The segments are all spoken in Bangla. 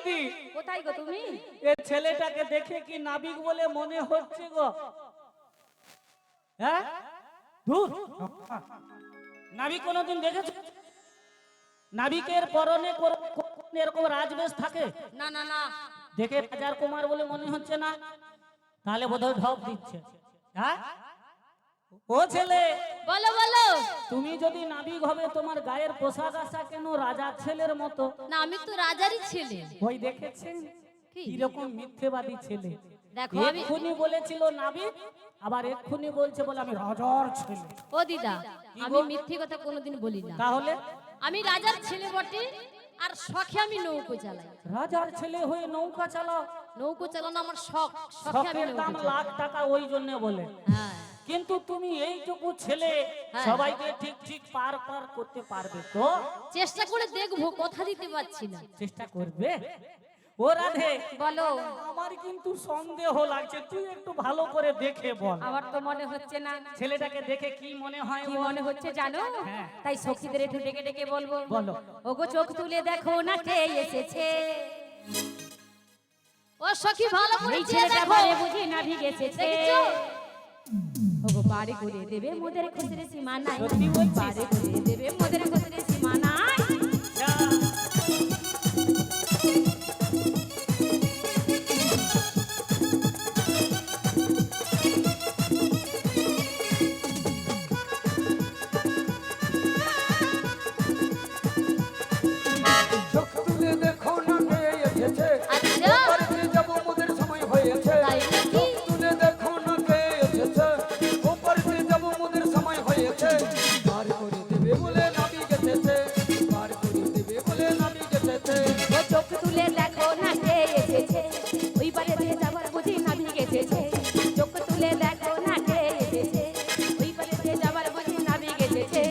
দিদি, কোথায় গো তুমি? এ ছেলেটাকে দেখে কি নাবিক বলে মনে হচ্ছে গো? হ্যাঁ, ধুর, নাবিক কোনোদিন দেখেছো? নাবিকের পরনে এরকম রাজবেশ থাকে? না না না, দেখে রাজার কুমার বলে মনে হচ্ছে না? তাহলে বোধহয় ঢপ দিচ্ছে। হ্যাঁ, ও ছেলে, বলো বলো। তুমি যদি নাবিক হবে, তোমার গায়ের পোশাক আশাক কেন রাজার ছেলের মতো? না, আমি তো রাজারই ছেলে। ওই দেখেছেন কি? কিরকম মিথ্যেবাদী ছেলে। দেখো আমি, এক্ষুনি বলেছিল নাবিক, আবার এক্ষুনি বলছে বলে আমি রাজার ছেলে। ও দিদা, আমি মিথ্যে কথা কোনোদিন বলি না। তাহলে আমি রাজার ছেলে বটে, আর শখে আমি নৌকো চালাই। রাজার ছেলে হয়ে নৌকা চালাও? নৌকো চালানো আমার শখ, শখে আমি শখের নৌকো দাম চালাই। লাখ টাকা, ওই জন্য বলে। হ্যাঁ, কিন্তু তুমি এইটুকু ছেলে হ্যাঁ। সবাইকে ঠিক ঠিক পার করতে পারবে তো? চেষ্টা করে দেখবো, কথা দিতে পারছি না। চেষ্টা করবে? ও রাধে, বলো। আমার কিন্তু সন্দেহ লাগছে, তুই একটু ভালো করে দেখে বল। আমার তো মনে হচ্ছে না। ছেলেটাকে দেখে কি মনে হয়? কি মনে হচ্ছে জানো? হ্যাঁ। তাই সখীদের একটু ডেকে ডেকে বলবো। বলো। ওগো চোখ তুলে দেখো না কে এসেছে। ও সখী ভালো করে এই চেয়ে ছেলেটা দেখো। বারে বুঝি না ভিগেছে। দেখেছো? ওগো বাড়ি করে দেবে মোদের খুশির সীমা নাই। সত্যি বলছিস? বাড়ি করে দেবে মোদের খুশির সীমা নাই। যা। চোখ তুলে দেখো না কে এসেছে। আচ্ছা। ওপারে যাব মোদের সময় হয়েছে। তাই নাকি? চোখ তুলে দেখো না কে এসেছে। ওপারে যাব মোদের সময় হয়েছে। পার করে দেবে বলে নাবিক এসেছে। পার করে দেবে বলে নাবিক এসেছে। ও চোখ তুলে দেখো না কে এসেছে। ওই পারে দিয়ে যাবার বুঝি না ভিগেছে। চোখ তুলে দেখো না কে এসেছে। ওই পারে দিয়ে যাবার বুঝি না ভিগেছে।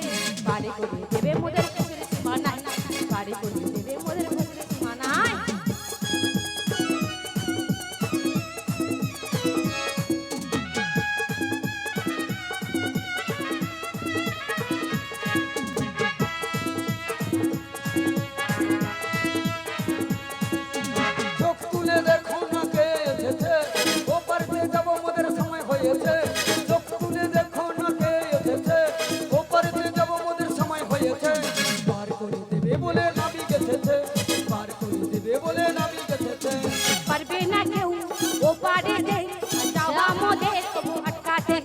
বাড়ি করে দেবে মোদের খুশির সীমা নাই। বাড়ি করে দেবে মোদের খুশির সীমা নাই। চোখ তুলে দেখো না কে এসেছে। ওপারে যাব মোদের সময় হয়েছে। চোখ তুলে দেখো না কে এসেছে। ওপারে যাব মোদের সময় হয়েছে। পার করে দেবে বলে নাবিক এসেছে। পার করে দেবে বলে নাবিক এসেছে। পারবে না কেউ ও পারে দে যাওয়া মোদের তবু আটকাতে।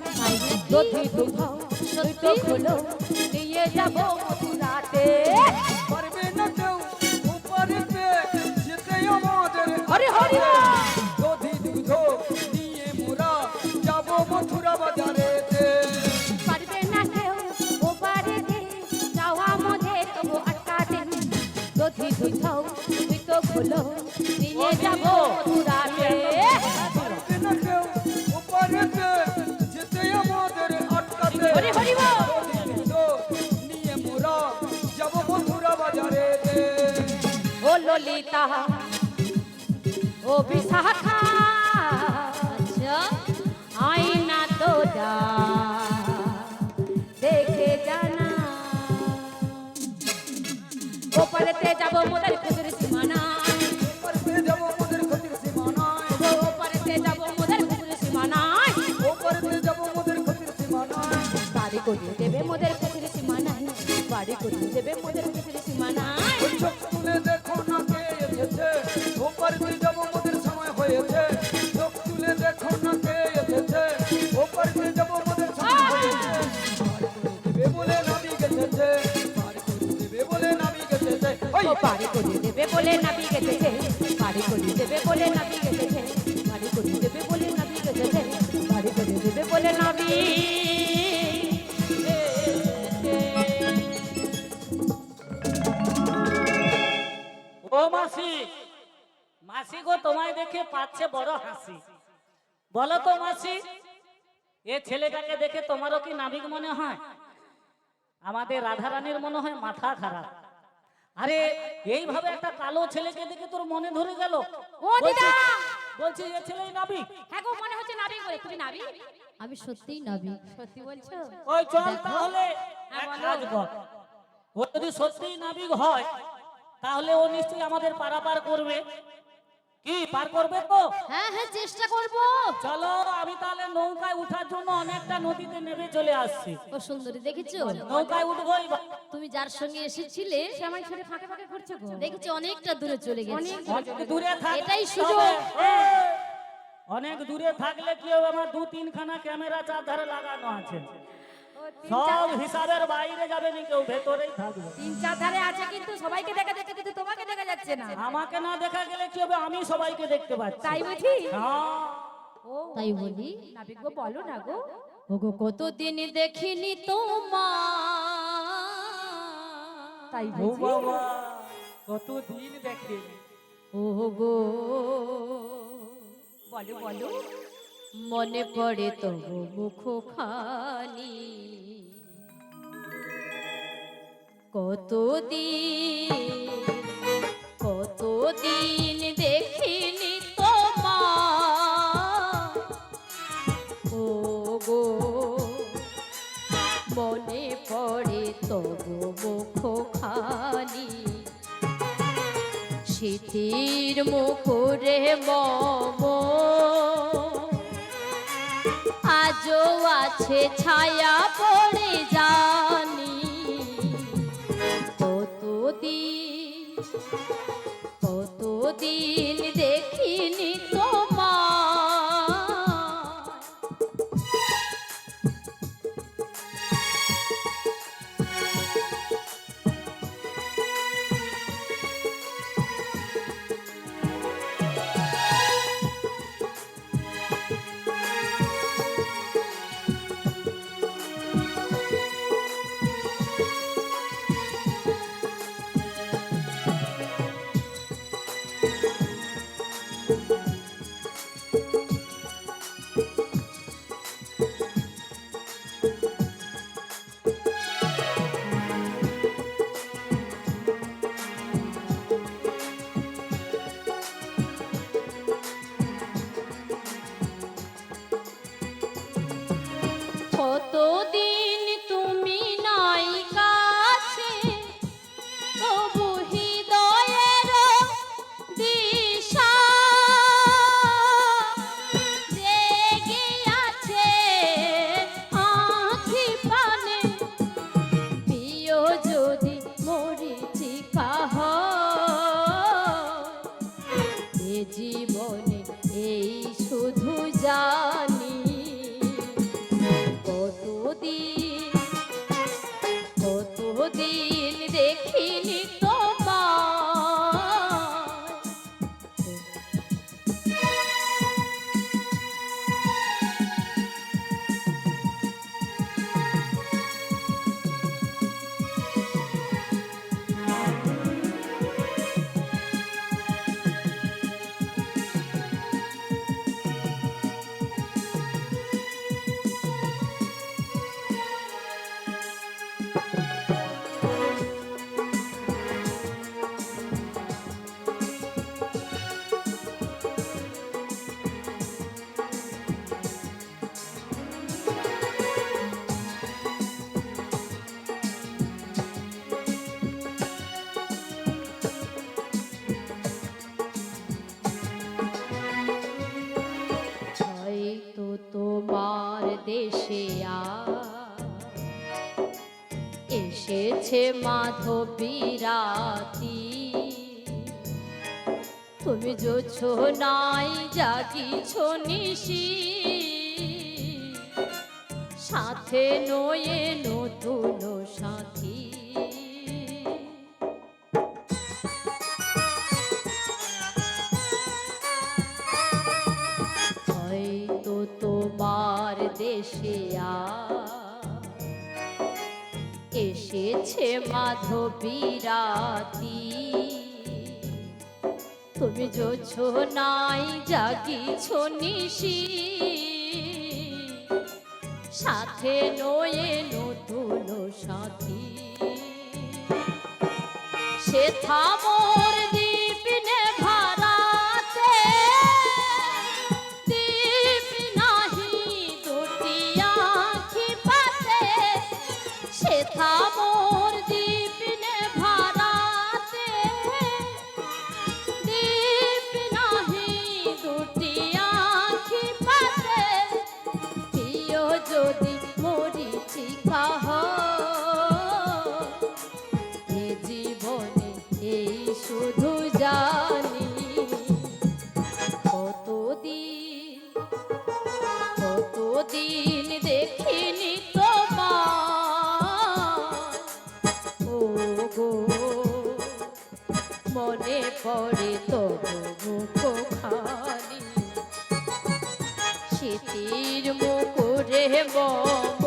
যদি দুধাও সত্য হলো নিয়ে যাব মথুরাতে। পারবে না কেউ ওপারেতে যেতে আমাদের। হরি হরি যদি দুধ নিয়ে মোরা যাব মথুরা বাজারেতে। পারবে না কেউ ও পারে দে যাওয়া মোদের তবু আটকাতে। যদি দুধাও সত্য হলো নিয়ে যাব মথুরাতে। পারবে না কেউ ওপারেতে যেতে আমাদের আটকাতে। হরি হরি যদি দুধ নিয়ে মোরা যাব মথুরা বাজারেতে। ও ললিতা ও বিশাখা আচ্ছা, আইনা তো যা দেখে জানা। ও পারেতে যাব মোদের খুশির সীমানা। ওপারেতে যাব মোদের ক্ষতির সীমানায়। ও পারেতে যাব মোদের খুশির সীমানা। ওপারেতে যাব মোদের ক্ষতির সীমানায়। বাড়ি করিয়ে দেবে মোদের খুশির সীমানা। বাড়ি করিয়ে দেবে মোদের খুশির সীমানা। ওই চোখ তুলে দেখো না কে এসেছে। ওপারেতে যাব মোদের সময় হয়েছে। চোখ তুলে দেখো না কে এসেছে। ওপারেতে যাব মোদের সময় হয়েছে। পার করে দেবে বলে নাবিক এসেছে। পার করে দেবে বলে নাবিক এসেছে। ওই ও বাড়ি করিয়ে দেবে বলে নাবি গেছে। বাড়ি করিয়ে দেবে বলে নাবি গেছে। বাড়ি করিয়ে দেবে বলে নাবি গেছে। বাড়ি করিয়ে দেবে বলে নাবি। ও মাসি, মাসি গো, তোমায় দেখে পাচ্ছে বড় হাসি। বলো তো মাসি, এ ছেলেটাকে দেখে তোমারও কি নাবিক মনে হয়? আমাদের রাধারানীর মনে হয় মাথা খারাপ। আরে এইভাবে একটা কালো ছেলেকে দেখে তোর মনে ধরে গেল? ও দিদা, বলছি এ ছেলেই নাবিক। হ্যাঁ গো, মনে হচ্ছে নাবি বলে। তুমি নাবি? আমি সত্যিই নাবি। সত্যি বলছো? ওই চল তাহলে হ্যাঁ, এক বলো। কাজ কর, ও যদি সত্যিই নাবিক হয় তাহলে ও নিশ্চয়ই আমাদের পারাপার করবে। কি পার করবে তো? হ্যাঁ হ্যাঁ চেষ্টা করব। চলো আমি তাহলে নৌকায় উঠার জন্য অনেকটা নদীতে নেমে চলে আসছি। ও সুন্দরী দেখেছো নৌকায় উঠবো এবার। তুমি যার সঙ্গে এসেছিলে সে আমায় ছেড়ে ফাঁকে ফাঁকে ঘুরছে গো। দেখেছো অনেকটা দূরে চলে গেছে। অনেক অনেক দূরে থাক এটাই সুযোগ। অনেক দূরে থাকলে কি হবে, আমার 2-3 খানা ক্যামেরা চারধারে লাগানো আছে, ও, সব হিসাবের বাইরে যাবে না, কেউ ভেতরেই থাকবে। 3-4 ধারে আছে কিন্তু সবাইকে দেখা যাচ্ছে কিন্তু তোমাকে দেখা যাচ্ছে না। আমাকে না দেখা গেলে কি হবে, আমি সবাইকে দেখতে পাচ্ছি। তাই বুঝি? হ্যাঁ। ও তাই বলি নাবিক গো বলো না গো। ওগো কতদিন দেখিনি তোমার, তাই ও বুঝি? বাবা, কতদিন দেখেনি। ওগো বলো বলো। মনে পড়ে তবু মুখখানি, কতদিন দেখিনি তোমার, ওগো মনে পড়ে তবু মুখখানি, শীতের মুখরে মম আজও আছে ছায়া পড়ে জানি, কতদিন দেখিনি তোমার। কতদিন তুমি নাই কাছে, তবু হৃদয়ের দিশা জেগে আছে আঁখি পানে, প্রিয় যদি মরিচিকা হয়, এ জীবনে এই শুধু জানি, কতদিন দেখিনি তোমার। হয়তো তোমার দেশে এসেছে মাধবী রাতি, তুমি যোছো নাই জাগিছ নিশি, সাথে নয়ে নতুন সাথী, হয়তো তোমার দেশে এসেছে মাধবী রাতি, তুমি যোছো নাই জাগিছ নিশি, সাথে নয়ে নতুন সাথী, সে থামোর দীপিনে ভারাতে, দীপ নাহি দুটি আঁখি পাতে, সে থামোর দীপিনে ভারাতে, দীপ নাহি তবু মুখখানি শীতের মুকুরে মম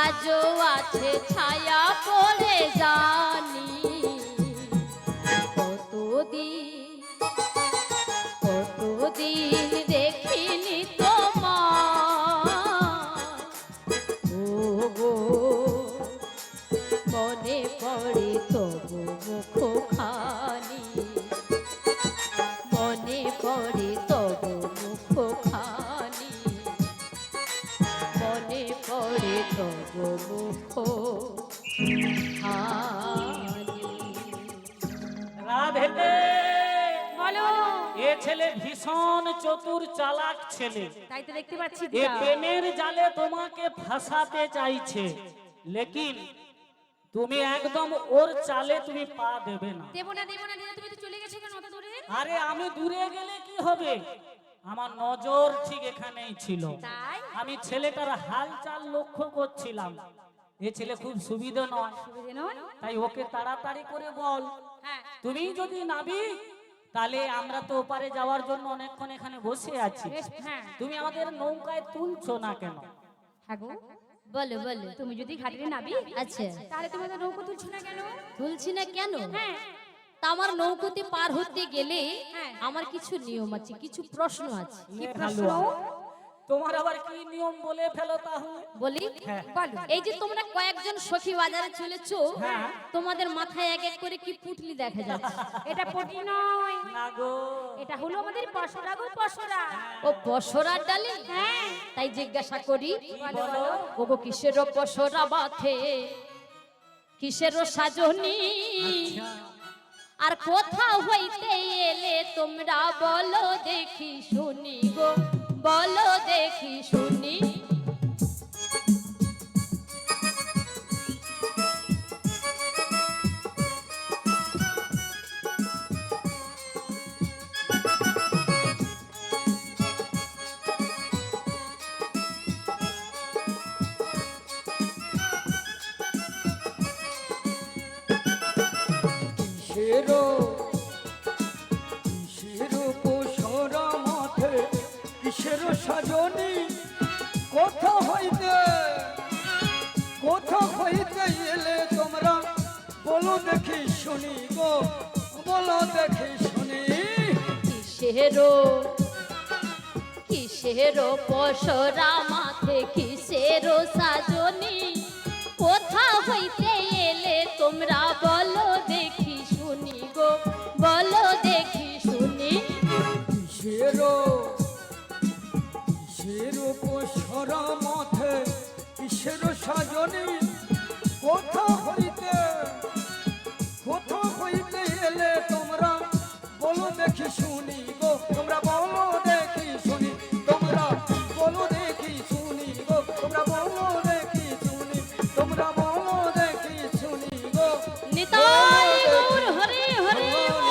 আজও আছে ছায়া পড়ে জানি কতদিন দেখিনি তোমার ও গো মনে পড়ে তবু মুখখানি মনে পড়ে তবু মুখখানি মনে পড়ে তবু মুখখানি রাধে বলো এ ছেলে ভীষণ চতুর চালাক ছেলে। তাই তো দেখতে পাচ্ছি এ দিদা। প্রেমের জালে তোমাকে ফাঁসাতে চাইছে, লেকিন তুমি একদম ওর চালে তুমি পা দেবে না। দেবো না দিদা, তুমি তো চলে গেছো কেন অত দূরে? আরে আমি দূরে গেলে কি হবে, আমার নজর ঠিক এখানেই ছিল। তাই আমি ছেলেটার হালচাল লক্ষ্য করছিলাম, এ ছেলে খুব সুবিধা নয়, সুবিধে নয়। তাই ওকে তাড়াতাড়ি করে বল। হ্যাঁ তুমি যদি নাবিক, তাহলে আমরা তো ওপারে যাওয়ার জন্য অনেকক্ষণ এখানে বসে আছি, বেশ, হ্যাঁ তুমি আমাদের নৌকায় তুলছো না কেন? হ্যাঁ গো, বলো বলো তুমি যদি ঘাটে নাবি আচ্ছা তাহলে তুমি তো নৌকো তুলছো না কেন? তুলছি না কেন? হ্যাঁ তা আমার নৌকোতে পার হতে গেলে হ্যাঁ। আমার কিছু নিয়ম আছে, কিছু প্রশ্ন আছে। কি এ প্রশ্ন? হালুয়া। তোমার আবার কি নিয়ম বলে ফেলো তাহলে? বলি হ্যাঁ। বলো। এই যে তোমরা কয়েকজন সখী বাজারে চলেছো, হ্যাঁ। তোমাদের মাথায় এক এক করে কি পুটলি দেখা যাচ্ছে। এটা পটি নয়, না গো, এটা হলো আমাদের পশরা গো, পশরা। ও পশরার ডালি? হ্যাঁ তাই জিজ্ঞাসা করি, বলো। ওগো কিসের পশরা মাথে, কিসের সাজনি, আচ্ছা, আর কোথাও হইতে এলে তোমরা বলো দেখি শুনি গো, বলো দেখি শুনি। কিসের পশরা মাঠে কিসের সাজনি, কোথা হইতে এলে তোমরা বলো দেখি শুনি গো, বলো দেখি শুনি। কিসের পশরা মাথে কিসের সাজনি, কোথা হইতে এলে তোমরা বলো দেখি শুনি গো, বলো দেখি শুনি। কিসের পশরা মাঠে কিসের সাজনি, কোথা হইতে এলে তোমরা বলো দেখি শুনি গো, তোমরা বলো দেখি শুনি, তোমরা বলো দেখি শুনি গো, তোমরা বলো দেখি শুনি, তোমরা বলো দেখি শুনি গো। নিতাই গৌর হরি হরি বল।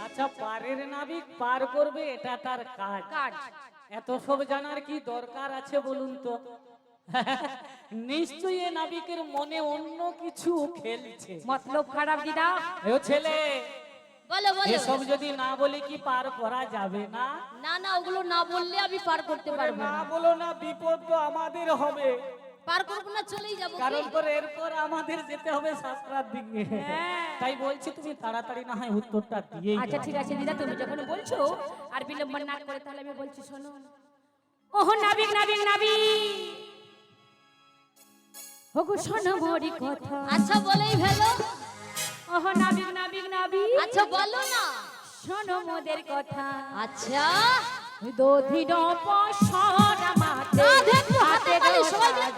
আচ্ছা, পারের নাবিক পার করবে, এটা তার কাজ। কাজ। এত সব জানার কি দরকার আছে বলুন তো? নিশ্চয়ই এ নাবিকের মনে অন্য কিছু খেলছে। মতলব খারাপ দিদা। ও ছেলে, বলো বলো। এসব যদি না বলে কি পার করা যাবে না? না না, ওগুলো না বললে আমি পার করতে পারবো না না। বলো না, বিপদ তো আমাদের হবে, পার করবো না, চলেই যাবো। কারণ করে এরপর আমাদের যেতে হবে সাতটার দিকে। তাই বলছি তুমি তাড়াতাড়ি না হয় উত্তরটা দিয়ে। আচ্ছা ঠিক আছে দিদা, তুমি যখন বলছো আর বিলম্ব না করে তাহলে আমি বলছি শোনো। ওহো নাবিক নাবিক নাবিক, ওগো শোনো মোরি কথা। আচ্ছা বলেই ফেলো। ওহো নাবিক নাবিক নাবিক, আচ্ছা বলো না। শোনো মোদের কথা। আচ্ছা দধিন পশরা মাঠে রাধে একটু হাতে তালি সবাই মিলে।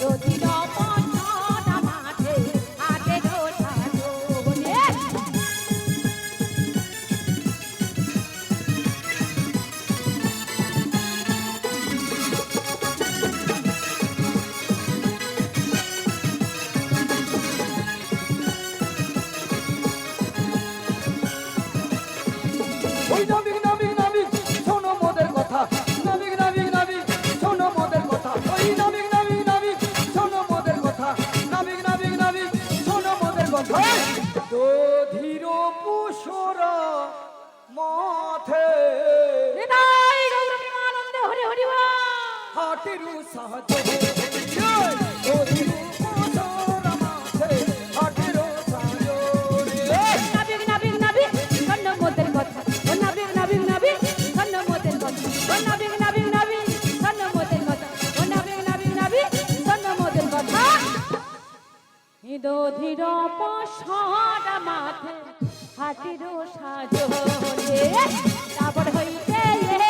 দধিন পশরা মাঠে হাতে গোটা দোনে। ওই নাবিক নাবিক নাবিক শোনো মোদের কথা, নাবিক নাবিক নাবিক শোনো মোদের কথা, পুষুর মাথে নিতাই গৌর প্রেমানন্দে হরি হরি বল। হাটিরু সাহায্য দধিরু পুষুর মাথে হাটিরু সাহায্য নাবিক নাবিক নাবিক কন্ন মোদের কথা ও নাবিক নাবিক নাবিক কন্ন মোদের কথা ও নাবিক নাবিক নাবিক কন্ন মোদের কথা ও নাবিক নাবিক নাবিক কন্ন মোদের কথা দধির পশরা মাথে হাটিরো সাজনে তারপর হইতে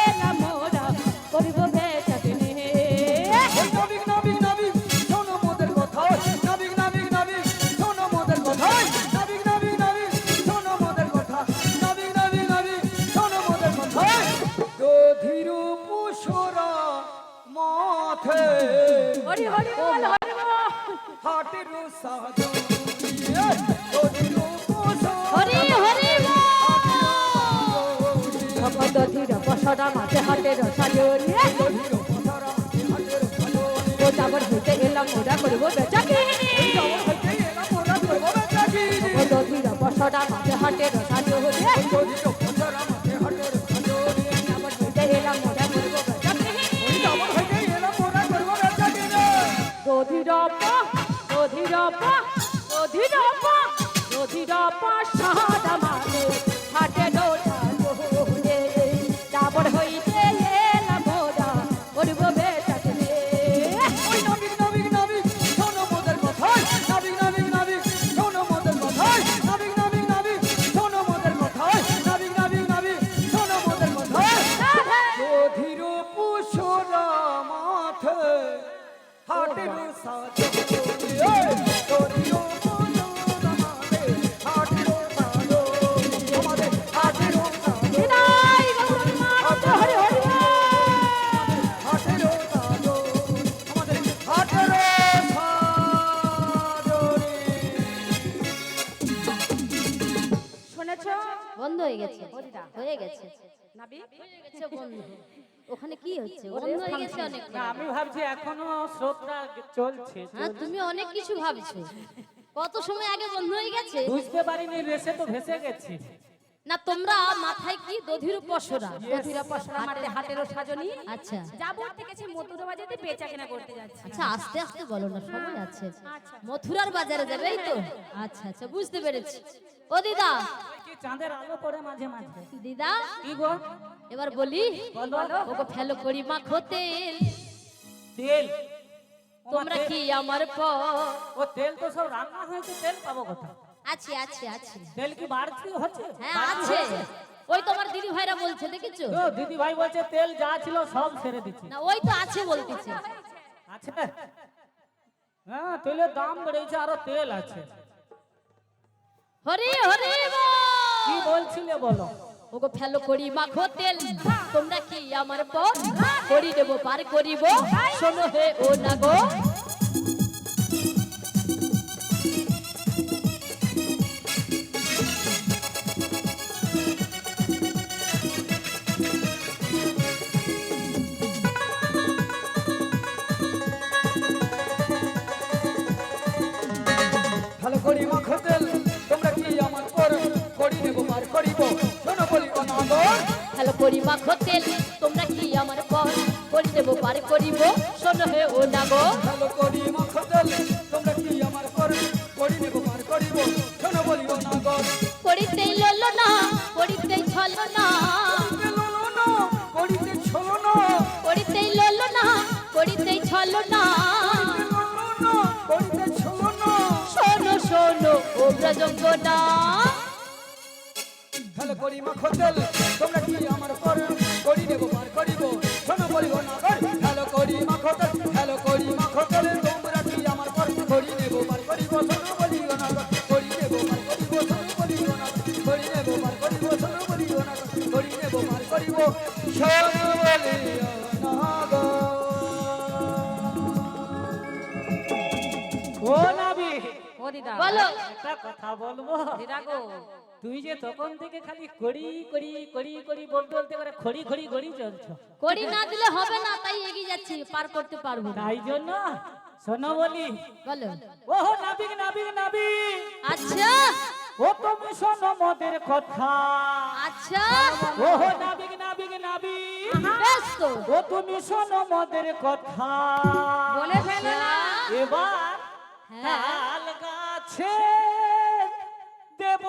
এলাম মোরা করিব বেচাকেনে ওই নাবিক নাবিক নাবিক শোনো মোদের কথা নাবিক নাবিক নাবিক শোনো মোদের কথা নাবিক নাবিক নাবিক শোনো মোদের কথা নাবিক নাবিক নাবিক শোনো মোদের কথা দধিরু পুষরা মাথে হরি হরি বল হরি বল হাটিরু সাহায্য দধিরু পুষরা হরি হরি বল দধির পশরা মাথে হাটেরো সাজনে দধিরু পুষরা হাটিরু সাহায্য ও তারপর হইতে এলাম মোরা করিব বেচাকেনে ও দধির পশরা মাথে হাটেরো সাজনে তারপর হইতে এলাম মোরা করিব বেচাকেনে সাদা মানে হাটে ডোটা ডোলে তারপর হইতে এলাম মোরা করিব বেচাকেনে নিতাই গৌর প্রেমানন্দে হরি হরি বল। শুনেছো বন্ধ হয়ে গেছে হয়ে গেছে নাবি হয়ে গেছে বন্ধ ওখানে কি হচ্ছে বন্ধ হয়ে গেছে অনেক না, আমি ভাবছি এখনো স্রোতটা চলছে। হ্যাঁ তুমি অনেক কিছু ভাবছো কত সময় আগে বন্ধ হয়ে গেছে বুঝতে পারিনি, রেসে তো ভেসে গেছি। না তোমরা মাথায় কি দধির পশরা দধির পশরা মাঠে হাটেরো সাজনি আচ্ছা যাবো থেকে মথুরা বাজারে বেচা কেনা করতে যাচ্ছি আচ্ছা আস্তে আস্তে বলো না সময় আছে মথুরার বাজারে যাবে এই তো আচ্ছা আচ্ছা বুঝতে পেরেছি ও দিদা কি চাঁদের আলো করে মাঝে মাঝে। দিদা কি গো? এবার বলি বলো। ওগো ফেলো করি মাখো তেল তেল? তোমরা কি আমার পর ও তেল তো সব রান্না হয়েছে, তেল পাবো কোথা? আছে আছে আছে তেল কি বাড়তি হচ্ছে? হ্যাঁ বাড়তি আছে হচ্ছে? ওই তোমার দিদি ভাইরা বলছে দেখেছো তো দিদি ভাই বলছে তেল যা ছিল সব ছেড়ে দিচ্ছি। না ওই তো আছে বলতেছে আছে? হ্যাঁ, তেলের দাম বেড়েছে, আরো তেল আছে। হরি হরি বল। কি বলছিলে বলো? ওগো ফেলো করি মাখো তেল তোমরা কি আমার পর করি দেব পার করিব শোনো হে ও না গো ভালো করি মাখো তেল তোমরা কি আমার পর করি নেব পার করিব শোনো বলি অনাগর ফেলো করি মাখো তেল তোমরা কি আমার পর করি দেব পার করিব শোনো হে ও না গো ভালো করি মাখো তেল তোমরা কি আমার পর করি নেব পার করিব শোনো বলি অনাগর করিতেই ললো না করিতেই ছলো না করিতে ছলো না করিতেই ললো না করিতেই ছলো না করিতে ছলো না শোনো শোনো ও ব্রজঙ্গনা ভালো করি মাখো তেল তোমরা কি আমার পর করি নেব পার করিব শোনো বলি অনাগর ভালো করি মাখো তেল ভালো করি মাখো তেল তোমরা কি আমার পর করি নেব পার করিব শোনো বলি অনাগর করি নেব পার করিব শোনো বলি অনাগর করি নেব পার করিব শোনো বলি অনাগর করি নেব পার করিব শোনো বলি অনাগর ও নাবি, ও দিদা বলো একটা কথা বলবো? দিদা গো তুই যে তখন থেকে খালি করি করি করি করি বলতে বলতে করে খড়ি খড়ি খড়ি চলছো, করি না দিলে হবে না তাই এগিয়ে যাচ্ছি পার করতে পারবো না তাই জন্য শোনো বলি। বলো ও নাবিক নাবিক নাবিক, আচ্ছা ও তুমি শোনো মোদের কথা আচ্ছা ও নাবিক নাবিক নাবিক বেশ তো ও তুমি শোনো মোদের কথা বলে ফেলো না। এবার হ্যাঁ। তাল গাছে দেব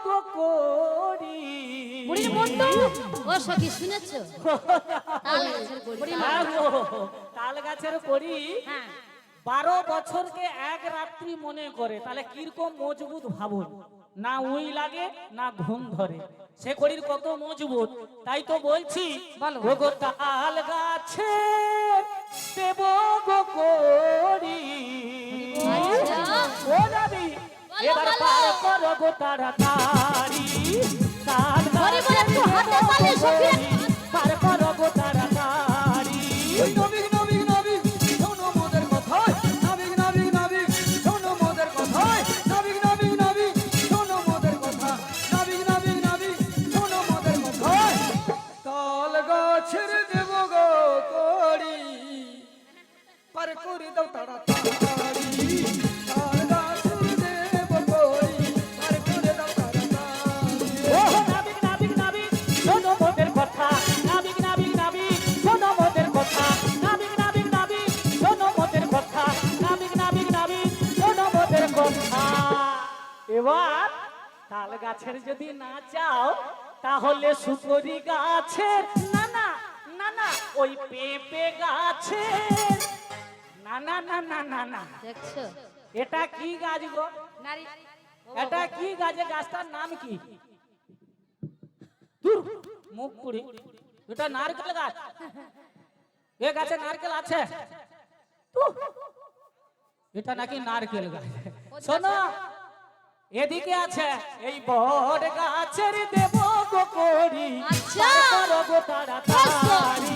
গো করি বুড়ির মন্টু ও সখী শুনেছো তাল গাছের কড়ি। হ্যাঁ গো, তাল গাছের করি হ্যাঁ 12 বছরকে এক রাত্রি মনে করে, তাহলে কিরকম মজবুত ভাবুন। না উই লাগে না ঘুম ধরে, সে করির কত মজবুত। তাই তো বলছি বলো। ও গো তাল গাছে দেব গো করি আচ্ছা। ও যাবি বলো, এবার বলো। পার করো গো তাড়াতাড়ি তাল বলি বলে একটু হাতে তালি সখী পার করো গো তাড়াতাড়ি ওই নাবিক নাবিক নাবিক শোনো মোদের কথা নাবিক নাবিক নাবিক শোনো মোদের কথা নাবিক নাবিক নাবিক শোনো মোদের কথা নাবিক নাবিক নাবিক শোনো মোদের কথা তাল গাছের দেব গো করি পার করে দাও তাড়াতাড়ি তাল গাছের দেব করি পার করে দাও তাড়াতাড়ি ও নাবিক নাবিক নাবিক শোনো মোদের কথা নাবিক নাবিক নাবিক শোনো মোদের কথা নাবিক নাবিক নাবিক শোনো মোদের কথা নাবিক নাবিক নাবিক শোনো মোদের কথা এবার তাল গাছের যদি না চাও তাহলে সুপরি গাছের না না না না ওই পেঁপে গাছের না না না না না না দেখছো এটা কি গাছ গো নারী এটা কি গাছে গাছটার নাম কি দূর মুখ পুরি এটা নারকেল গাছ এ গাছে নারকেল আছে তুহ, এটা নাকি নারকেল গাছ শোনো এদিকে আছে এই বট গাছের দেব গো করি আচ্ছা। পার করো গো তাড়াতাড়ি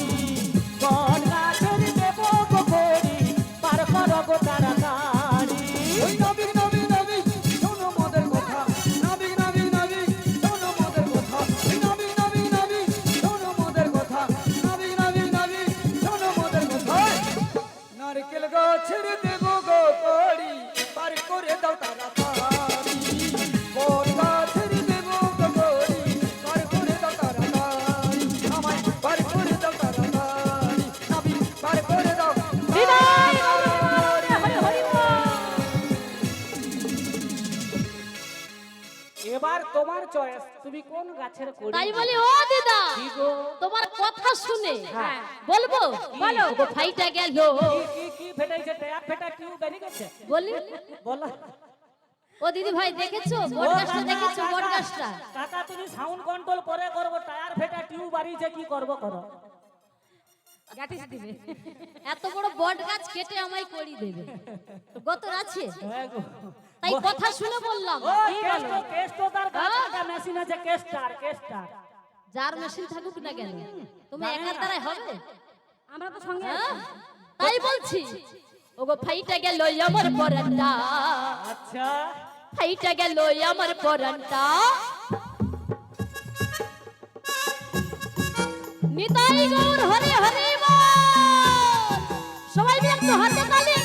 বট গাছের দেব গো করি পার করো গো তাড়াতাড়ি ওই নাবিক নাবিক নাবিক শোনো মোদের কথা নাবিক নাবিক নাবিক শোনো মোদের কথা ওই নাবিক নাবিক নাবিক শোনো মোদের কথা নাবিক নাবিক নাবিক শোনো মোদের কথা নারকেল গাছের দেব গো করি পার করে দাও তাড়াতাড়ি বট গাছের দেব গো করি পার করে দাও তাড়াতাড়ি আমায় পার করে দাও তাড়াতাড়ি নাবিক পার করে দাও এবার তোমার চয়েস, তুমি কোন গাছের করি তাই বলি ও দিদা কি গো? তোমার কথা শুনে হ্যাঁ। বলবো বলো ফাইটা গেল কি ফেটাইছে ট্যাপ ফেটা টিউব বেরিয়ে গেছে বলি বলো ও দিদি ভাই দেখেছো বটগাছটা দেখেছো বটগাছটা কাকা তুমি সাউন্ড কন্ট্রোল পরে করবো, টায়ার ফেটা টিউব বাড়িয়েছে কি করবো করো। গাটিস দিবে এত বড় বটগাছ কেটে আমায় করি দেবে গত আছে হ্যাঁ গো। তাই কথা শুনে বললাম ও কেস্টো তার গাছটা মেশিন আছে কেস্টার কেস্টার যার মেশিন থাকুক না কেন তুমি একার দ্বারাই হবে আমরা তো সঙ্গে হ্যাঁ? আছি। তাই বলছি ওগো ফাইটা গেল আমার পরানটা আচ্ছা ফাইটা গেল আমার পরানটা নিতাই গৌর হরে হরে বল সবাই মিলে একটু হাতে তালি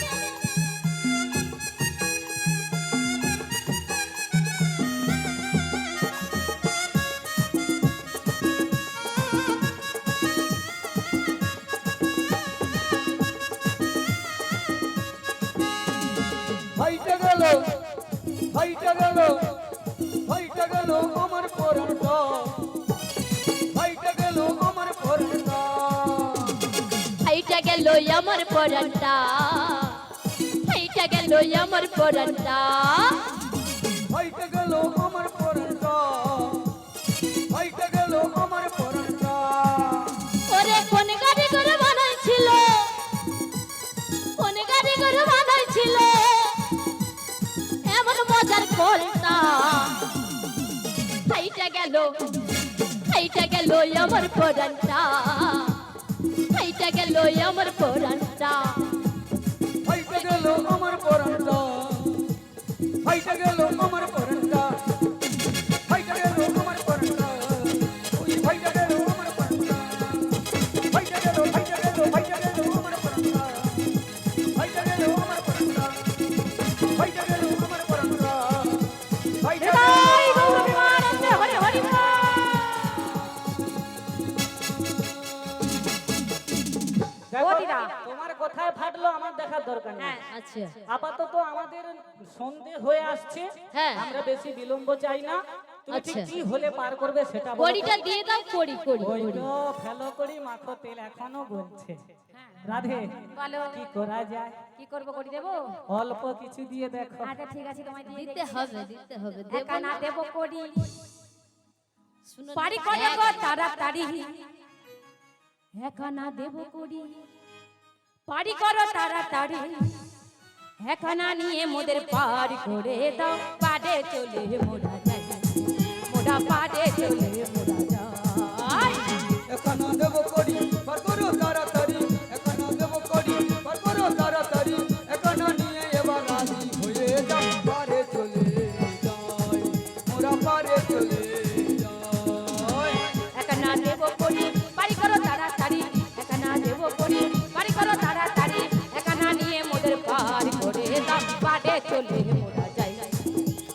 ফাইটা গেল ফাইটা গেল ফাইটা গেল আমার পরানটা ফাইটা গেল আমার পরানটা ফাইটা গেল আমার পরানটা ফাইটা গেল আমার পরানটা ফাইটা গেল আমার পরানটা ফাইটা গেল আমার পরানটা ওরে কোন গাড়ি করে বানাইছিল কোন গাড়ি করে বানাইছিল এমন মজার কোলটা ফাইটা গেল আমার পরানটা ফাইটা গেল আমার পরানটা ফাইটা গেল আমার পরানটা ফাইটা গেল আমার পরানটা ফাইটা গেল আমার পরানটা ওই ফাইটা গেল আমার পরানটা ফাইটা গেল ফাইটা গেল ফাইটা গেল আমার পরানটা ফাইটা গেল আমার পরানটা ফাইটা গেল আমার পরানটা ফাইটা গেল ফাটলো আমার দেখার দরকার নেই। হ্যাঁ। আচ্ছা আপাতত আমাদের সন্ধে হয়ে আসছে, হ্যাঁ। আমরা বেশি বিলম্ব চাই না। তুমি ঠিক আচ্ছা। কি হলে পার করবে সেটা বলো। কড়িটা দিয়ে দাও, কড়ি কড়ি ওই কড়ি। তো ফেলো করি মাখো তেল এখনো বলছে। রাধে বলো কি করা যায়? কি করবো, করি দেবো? অল্প কিছু দিয়ে দেখো। আচ্ছা ঠিক আছে, তোমায় দিয়ে দিতে হবে, দিতে হবে, দেব একা না দেবো করি। শুনো না। পারি করে গো তাড়াতাড়ি, একা না দেবো করি। পারি করো তাড়াতাড়ি, একা না নিয়ে মোদের পার করে দাও। পাড়ে চলে মোরা যাই, মোরা পাড়ে চলে মোরা যাই। এখানে দেব করি পার করো তাড়াতাড়ি, এখানে দেব করি পার করো তাড়াতাড়ি, এখানে নিয়ে এবার রাজি হয়ে যাও, পারে চলে যাই, মোরা পারে চলে যাই। একা না দেবো করি, পারি করো তাড়াতাড়ি, একা না দেবো করি, পারি করো তাড়াতাড়ি, একা না নিয়ে মোদের পার করে দাও। পাড়ে চলে মোরা যাই,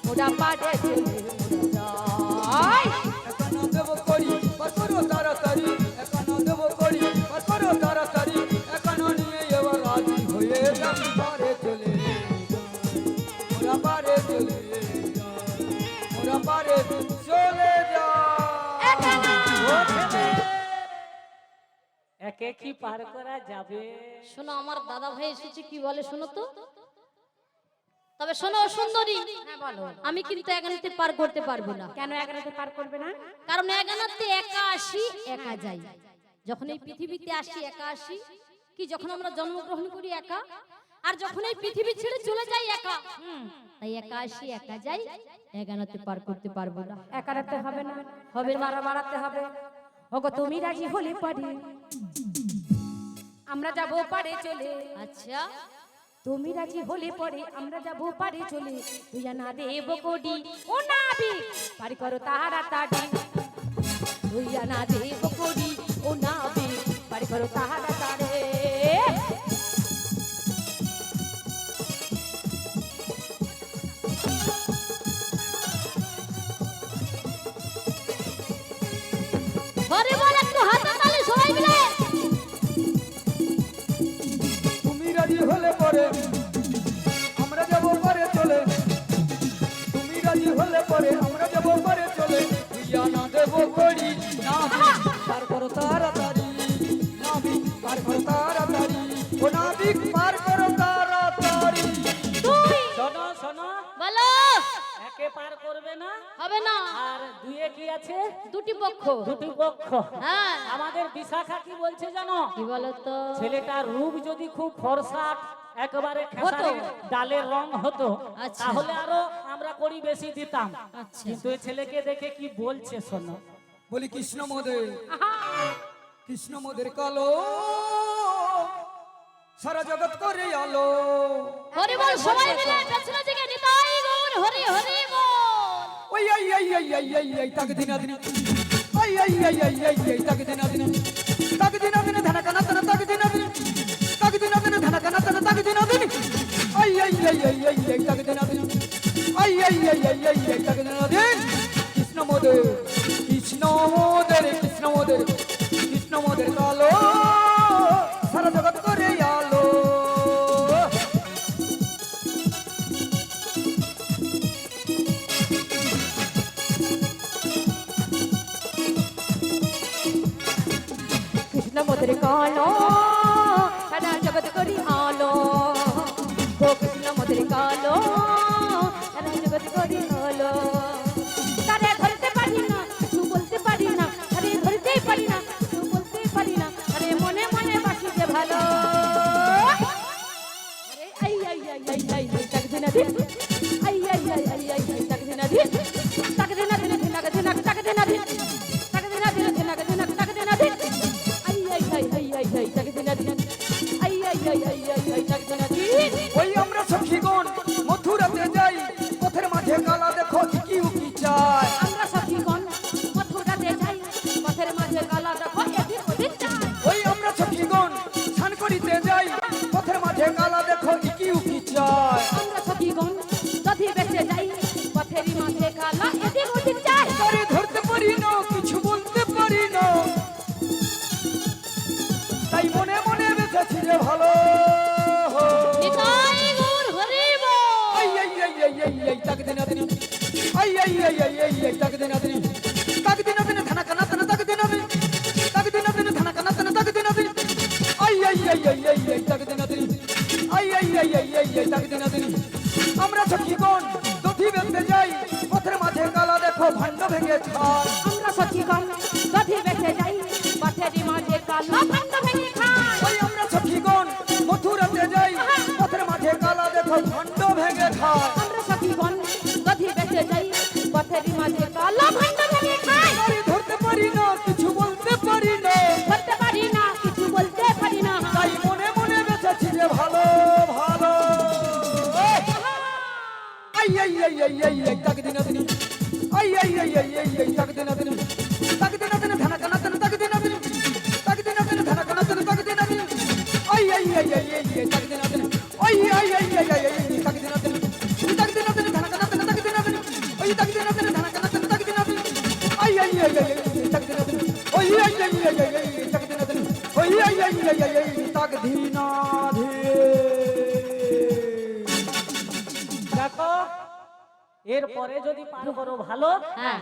মোরা পাড়ে চলে মোরা যাই। এখানে দেব করি পার করো তাড়াতাড়ি, এখানে দেব করি পার করো তাড়াতাড়ি, এখানে নিয়ে এবার রাজি হয়ে যাও, পারে চলে যাই, মোরা পারে চলে যাই, মোরা পারে চলে যাই। ও ছেলে, একে কি পার করা যাবে? শোনো, আমার দাদা ভাই এসেছে, কি বলে শোনো তো। তবে শোনো সুন্দরী, হ্যাঁ বলো, আমি কিন্তু একান্তে পার করতে পারবো না। কেন একাতে পার করবে না? কারণ একান্তে একা আসি, একা যাই। যখন এই পৃথিবীতে আসি একা আসি, কি যখন আমরা জন্মগ্রহণ করি একা, আর যখন এই পৃথিবী ছেড়ে চলে যাই একা। তাই একা আসি একা যাই, একান্তে পার করতে পারবো না। একা রাখতে হবে না, হবে না। বাড়া বাড়াতে হবে। ওগো তুমি রাজি হলে পারি, আমরা যাবো পারে চলে। আচ্ছা, তুমি রাজি হলে পরে আমরা যাবো পারে চলে। তুই না দেব কোডি ও না বি, পারি করো তাড়াতাড়ি। তুই না দেব কোডি ও না বি, পারি করো তাড়াতাড়ি। হরি বল, একটু হাতে তালি সবাই মিলে। তুমি রাজি হলে পরে আমরা যাব পারে চলে, তুমি রাজি হলে পরে আমরা যাব পারে চলে। ইয়া না দেব করি না পার করো তাড়াতাড়ি, নাবি পার করো তাড়াতাড়ি, ও নাবিক পার করো তাড়াতাড়ি। শোনো শোনো, বলো। একে পার করবে না, হবে না, আর দুয়ে কি আছে? দুটি পক্ষ। দুটি পক্ষ। হ্যাঁ, আমাদের বিশাখা কি বলছে জানো? কি বলো তো। ছেলেটার রূপ যদি খুব ফর্সা একেবারে খেসারি ডালের রং হতো, আচ্ছা। তাহলে আরো আমরা করি বেশি দিতাম। আচ্ছা। কিন্তু এই ছেলেকে দেখে কি বলছে শোনো। বলি কৃষ্ণ মোদের, কৃষ্ণ মোদের কালো, সারা জগৎ করে আলো। হরি বল, সবাই মিলে পেছনে দিকে নিতাই গৌর হরি হরি বল। ওই I I I I I I তাক দিনা দিনা, I I I I I I তাক দিনা দিনা, তাক দিনা দিনা ধনা কানা তনা তাক দিনা দিনা, তাক দিনা দিনা ধনা কানা তনা তাক দিনা দিনা, I I I I I I তাক দিনা দিনা, I I I I I I তাক দিনা দিনা। কৃষ্ণ মোদের, কৃষ্ণ মোদের, কৃষ্ণ মোদের, কৃষ্ণ মোদের কালো, সারা জগৎ করে আলো। কৃষ্ণ মোদের কালো, সারা জগৎ করি আলো। গো কৃষ্ণ মোদের কালো, সারা জগৎ করি আলো। তারে ধরতে পারি না, কিছু বলতে পারি না, তারে ধরতেই পারি না, কিছু বলতে পারি না, আরে মনে মনে বাসি যে ভালো। আরে I I I I I I তাক দিনা দিন, I I I I I I তাক দিনা দিন, তাক দিনা দিন দিন তাক দিনা তাক দিনা দিন, তাক দিনা দিন দিন তাক দিনা তাক দিনা দিন। I I I I I I তাক দিনা দিন, I I I I I I তাক দিনা দিন। ওই আমরা সখীগণ মথুরাতে যাই, পথের মাঝে কালা দেখো কি উকি চায়। আমরা সখীগণ মথুরাতে যাই, পথের মাঝে কালা দেখো এদিক ওদিক যায়। ওই আমরা সখীগণ স্নান করিতে যাই, পথের মাঝে কালা দেখো কি উকি চায়। আমরা সখীগণ যদি বেঁচে যাই, পথেরই মাঝে কালা এদিক ওদিক যায়। তারে ধরতে পারি না, কিছু বলতে পারি না, তাই মনে মনে বেঁচেছি যে ভালো। ভেঙে খায় আমরা সখীগণ যদি বেঁচে যাই পথেরই মাঝে কালো ভাণ্ড ভেঙে খাই ওই আমরা সখীগণ মথুরাতে যাই পথের মাঝে কালা দেখো ভণ্ড ভেঙে খায় আমরা সখীগণ যদি বেঁচে যাই পথেরই মাঝে কালো ভাণ্ড ভেঙে খাই নারী ধরতে পারি না কিছু বলতে পারি না করতে পারি না কিছু বলতে পারি না তাই মনে মনে বেঁচেছি যে ভালো ভালো I I I I I I তাক দিনা দিন I I I I I I তাক দিনা দিন ধানা কানা দিন তাক দিনা দিন ধানা কানা দিন তাক দিনা দিন I I I I I I তাক দিনা দিন I I I I I I তাক দিনা দিন ধানা কানা দিন তাক দিনা দিন ওই তাক দিনা দিন ধানা কানা দিন তাক দিনা দিন I I I I I তাক দিনা দিন ওই I I I I I তাক দিনা দিন ওই I I I I I তাক দিনা ধে দেখো এরপরে যদি পার করো ভালো, হ্যাঁ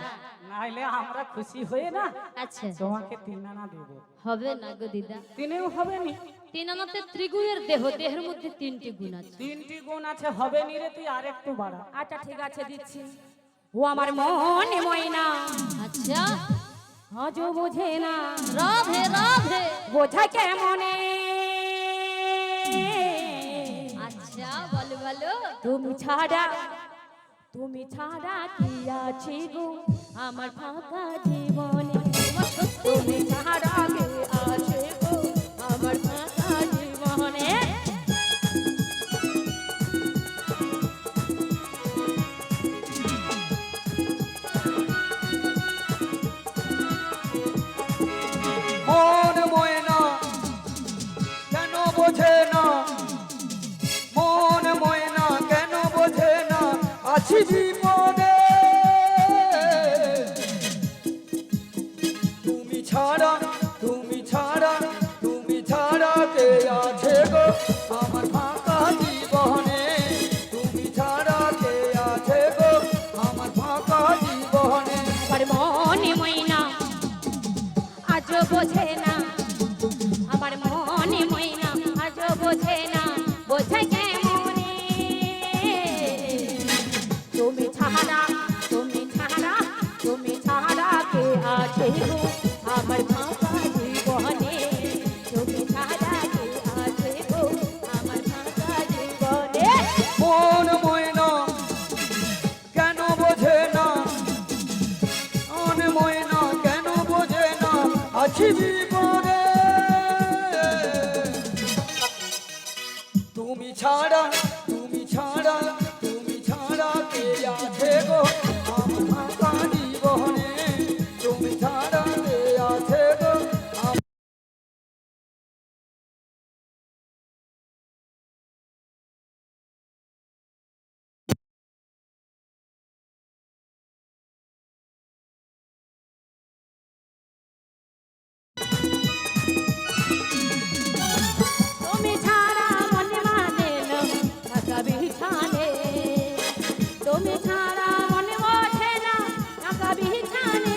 নাইলে আমরা খুশি হয়ে না আচ্ছা তোমাকে 3 আনা দেব। হবে না গো দিদা, 3এও হবে নি? 3 আনাতে ত্রিগুণের দেহ, দেহের মধ্যে 3টি গুণ আছে। 3টি গুণ আছে, হবে নি রে, তুই আরেকটু বাড়া। আচ্ছা ঠিক আছে দিচ্ছি ও আমার মনে ময়না আচ্ছা আজও বোঝে না রাধে রাধে। বোঝায় কেমনে আচ্ছা বলো বলো। তুমি ছাড়া কি আছে গো আমার ফাঁকা জীবনে তুমি ছাড়া কি আছে গো আমার ফাঁকা জীবনে মন ময়না কেন বোঝে না মন ময়না কেন বোঝে না আছি জীবনে তুমি ছাড়া তুমি ছাড়া তুমি ছাড়া কে আছে গো আমার ফাঁকা জীবনে তুমি ছাড়া কে আছে গো আমার ফাঁকা জীবনে আমার মনে ময়না আজও বোঝে না আমার মনে ময়না আজও বোঝে না বোঝায় কেমনে তুমি ছাড়া কে আছে গো আমার ফাঁকা জীবনে তুমি ছাড়া কে আছে গো আমার ফাঁকা জীবনে মন ময়না কেন বোঝে না মন ময়না কেন বোঝে না আছি জীবনে তুমি ছাড়া তুমি ছাড়া তুমি ছাড়া কে আছে গো আমার ফাঁকা জীবনে তুমি ছাড়া কে আছে গো তুমি ছাড়া মনে মানে না ঢাকা বিছানে তুমি ছাড়া মনে ওঠে না ঢাকা বিছানে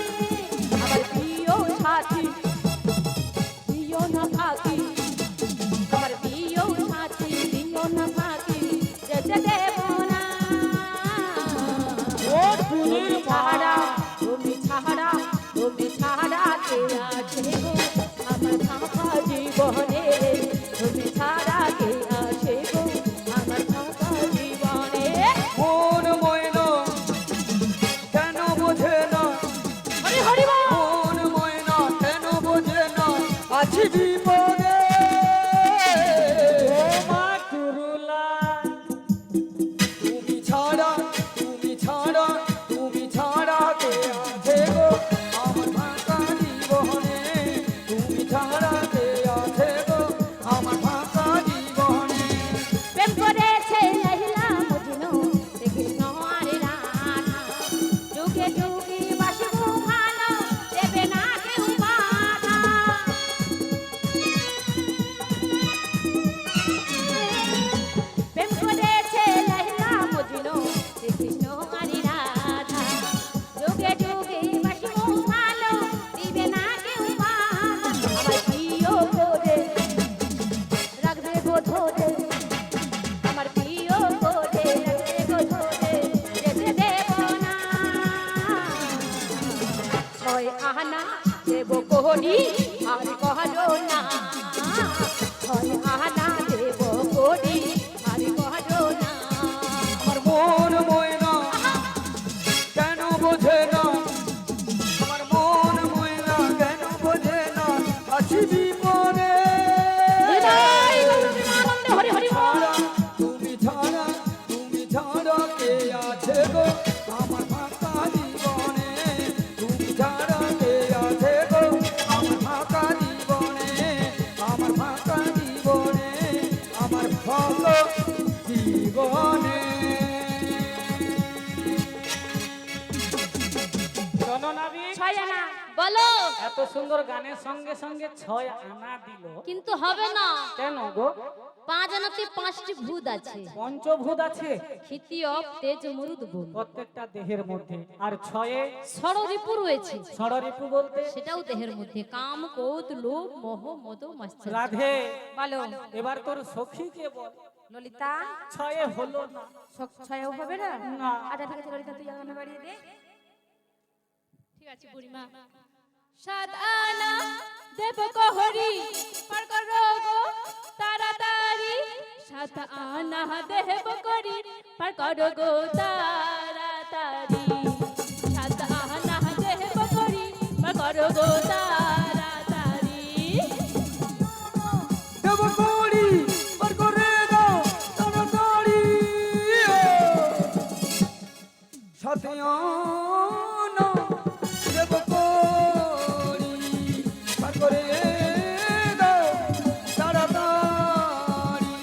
আমার প্রিয় সাথী প্রিয় না ফাঁকি আমার প্রিয় সাথী প্রিয় না ফাঁকি যেতে দেব না তুমি ছাড়া কে আছে গো আমার ফাঁকা জীবনে তুমি ছাড়া কে আছে গো আমার ফাঁকা জীবনে মন ময়না কেন বোঝে না হরি হরি বল। মন ময়না কেন বোঝে না আছি জীবনে ও মা কুরুলা, তুমি ছাড়া তুমি ছাড়া তুমি ছাড়া ছয় আনা দেব কোহরি আর কহলো না, ছয় আনা দেব কোহরি আর কহলো না। আমার মন ময়না কেন বোঝে না, আমার মন ময়না কেন বোঝে না, আছি বিপদে। হরি হরি বল। তুমি ছাড়া কে আছে গো আমার ফাঁকা জীবনে, তুমি ছাড়া কে আছে গো আমার ফাঁকা জীবনে, আমার ফাঁকা জীবনে, আমার ফাঁকা জীবনে। শোনো নাবিক, ছয় আনা বলো। এত সুন্দর গানের সঙ্গে সঙ্গে 6 আনা দিল, কিন্তু হবে না, কেন গো? 5 আনাতে 5টি ভূত আছে। পঞ্চভূত আছে ক্ষিতিয়ক, তেজ, মরুদ, বন। প্রত্যেকটা দেহের মধ্যে, আর 6 ষড়রিপু রয়েছে, ষড়রিপু বলতে সেটাও দেহের মধ্যে। কাম, ক্রোধ, লোভ, মোহ, মদ, মাৎসর্য। রাধে। বলো এবার তোর সখীকে বল, ললিতা। 6 হলো না। ছয়ও হবে না? না। আচ্ছা ঠিক আছে ললিতা, তুই আনা বাড়িয়ে দে। ঠিক আছে বুড়িমা। 7 আনা দেব কোহরি পার করো গো তাড়াতাড়ি, 7 আনা দেব কোহরি পার করো গো তাড়াতাড়ি, 7 আনা দেব কোহরি পার করো গো তাড়াতাড়ি। দেব কড়ি বার করে দাও তাড়াতাড়ি, সাথে আনা দেব কড়ি বার করে দাও তাড়াতাড়ি।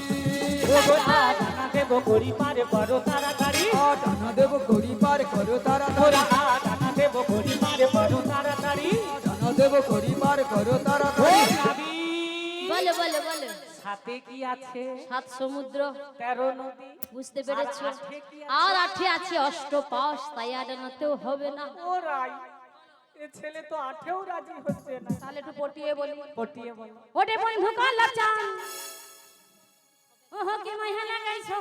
ওগো আনা দেব করি পারে করো তাড়াতাড়ি, আনা দেব কড়ি বার করো তাড়াতাড়ি, ওরা আনা দেব করি পারে করো তাড়াতাড়ি। আনা দেব কড়ি বার করো ও তাড়াতাড়ি। নাবিক, বলো বলো বলো। সাথে কি আছে? 7 সমুদ্র, 13 নদী। বুঝতে পেরেছো? আর 8 কি আছে? আর 8 আছে অষ্টপাশ, তাই আর আনাতেও হবে না। ও রাই, এ ছেলে তো 8এও রাজি হচ্ছে না। তাহলে একটু পটিয়ে বলি। পটিয়ে বলো। ওটে বন্ধু কালা চান, ওহ কে মাইহা লাগাইছো,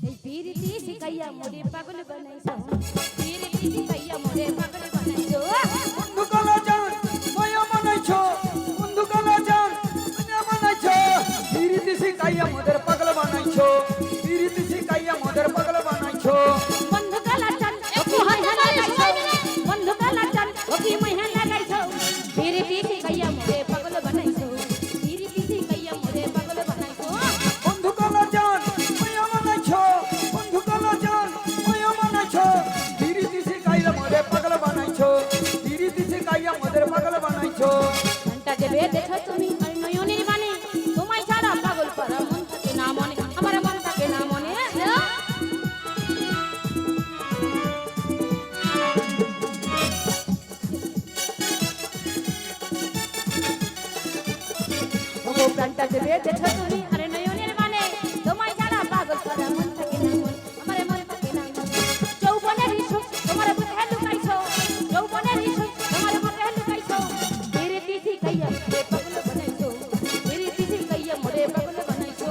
এই পীরিতি শিখাইয়া মোরে পাগল বানাইছো, পীরিতি শিখাইয়া মোরে পাগল বানাইছো। বন্ধু কালা জান মায়া বানাইছো, বন্ধু কালা জান মায়া বানাইছো, পিরিতি শিখাইয়া মোদের পাগল বানাইছো, পিরিতি শিখাইয়া মোদের পাগল বানাইছো। বন্ধু কালা চান ও কি মাইহা লাগাইছো, বন্ধু কালা চান ও কি মাইহা লাগাইছো, পীরিতি শিখাইয়া মোরে পাগল বানাইছো, পীরিতি শিখাইয়া মোরে পাগল বানাইছো। বন্ধু কালা জান মায়া বানাইছো, বন্ধু কালা জান মায়া বানাইছো, পিরিতি শিখাইয়া মোদের পাগল বানাইছো, পিরিতি শিখাইয়া মোদের পাগল বানাইছো। ঘন্টা দেবে দেখো তুমি আর নয়নের বাণী, তোমায় ছাড়া পাগল পারা মন থাকে না মনে, আমার মন থাকে না মনে। ওগো প্রাণটা দেবে দেখো তুমি আর নয়নের বাণী, তোমায় ছাড়া পাগল পারা মন থাকে না মন, আমার মন থাকে না মন। যৌবনের সুখ তোমার বুকে লুকাইছো, যৌবনের সুখ তোমার বুকে লুকাইছো, পীরিতি শিখাইয়া মোরে পাগল বানাইছো, পীরিতি শিখাইয়া মোরে পাগল বানাইছো।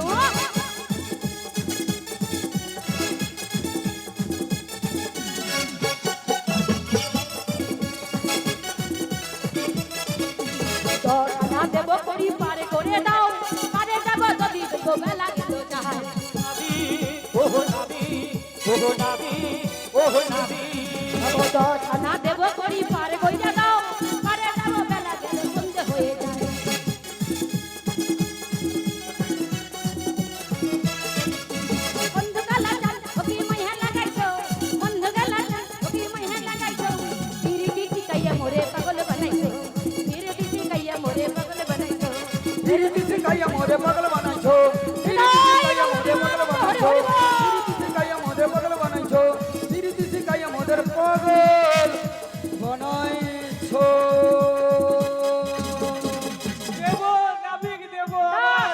না দেব করি পারে করে দাও, পারে যাব যদি দেবো বেলা গেল চাই। ওহো নাবিক, ওহো নাবিক, ওহো নাবিক। না দেব করি পারে করে দাও, পারে যাব বেলা গেল সন্ধে হয়ে যায়। বন্ধু কালা চান ও কি মাইহা লাগাইছো, বন্ধু কালা চান ও কি মাইহা লাগাইছো, পীরিতি শিখাইয়া মোরে পাগল বানাইছো, পীরিতি শিখাইয়া মোরে পাগল বানাইছো। পিরিতি শিখাইয়া মোদের পাগল বানাইছো, পিরিতি শিখাইয়া মোদের পাগল বানাইছো, পিরিতি শিখাইয়া মোদের পাগল বানাইছো, পিরিতি শিখাইয়া মোদের পাগল বানাইছো। দেব নাবিক দেব, আমার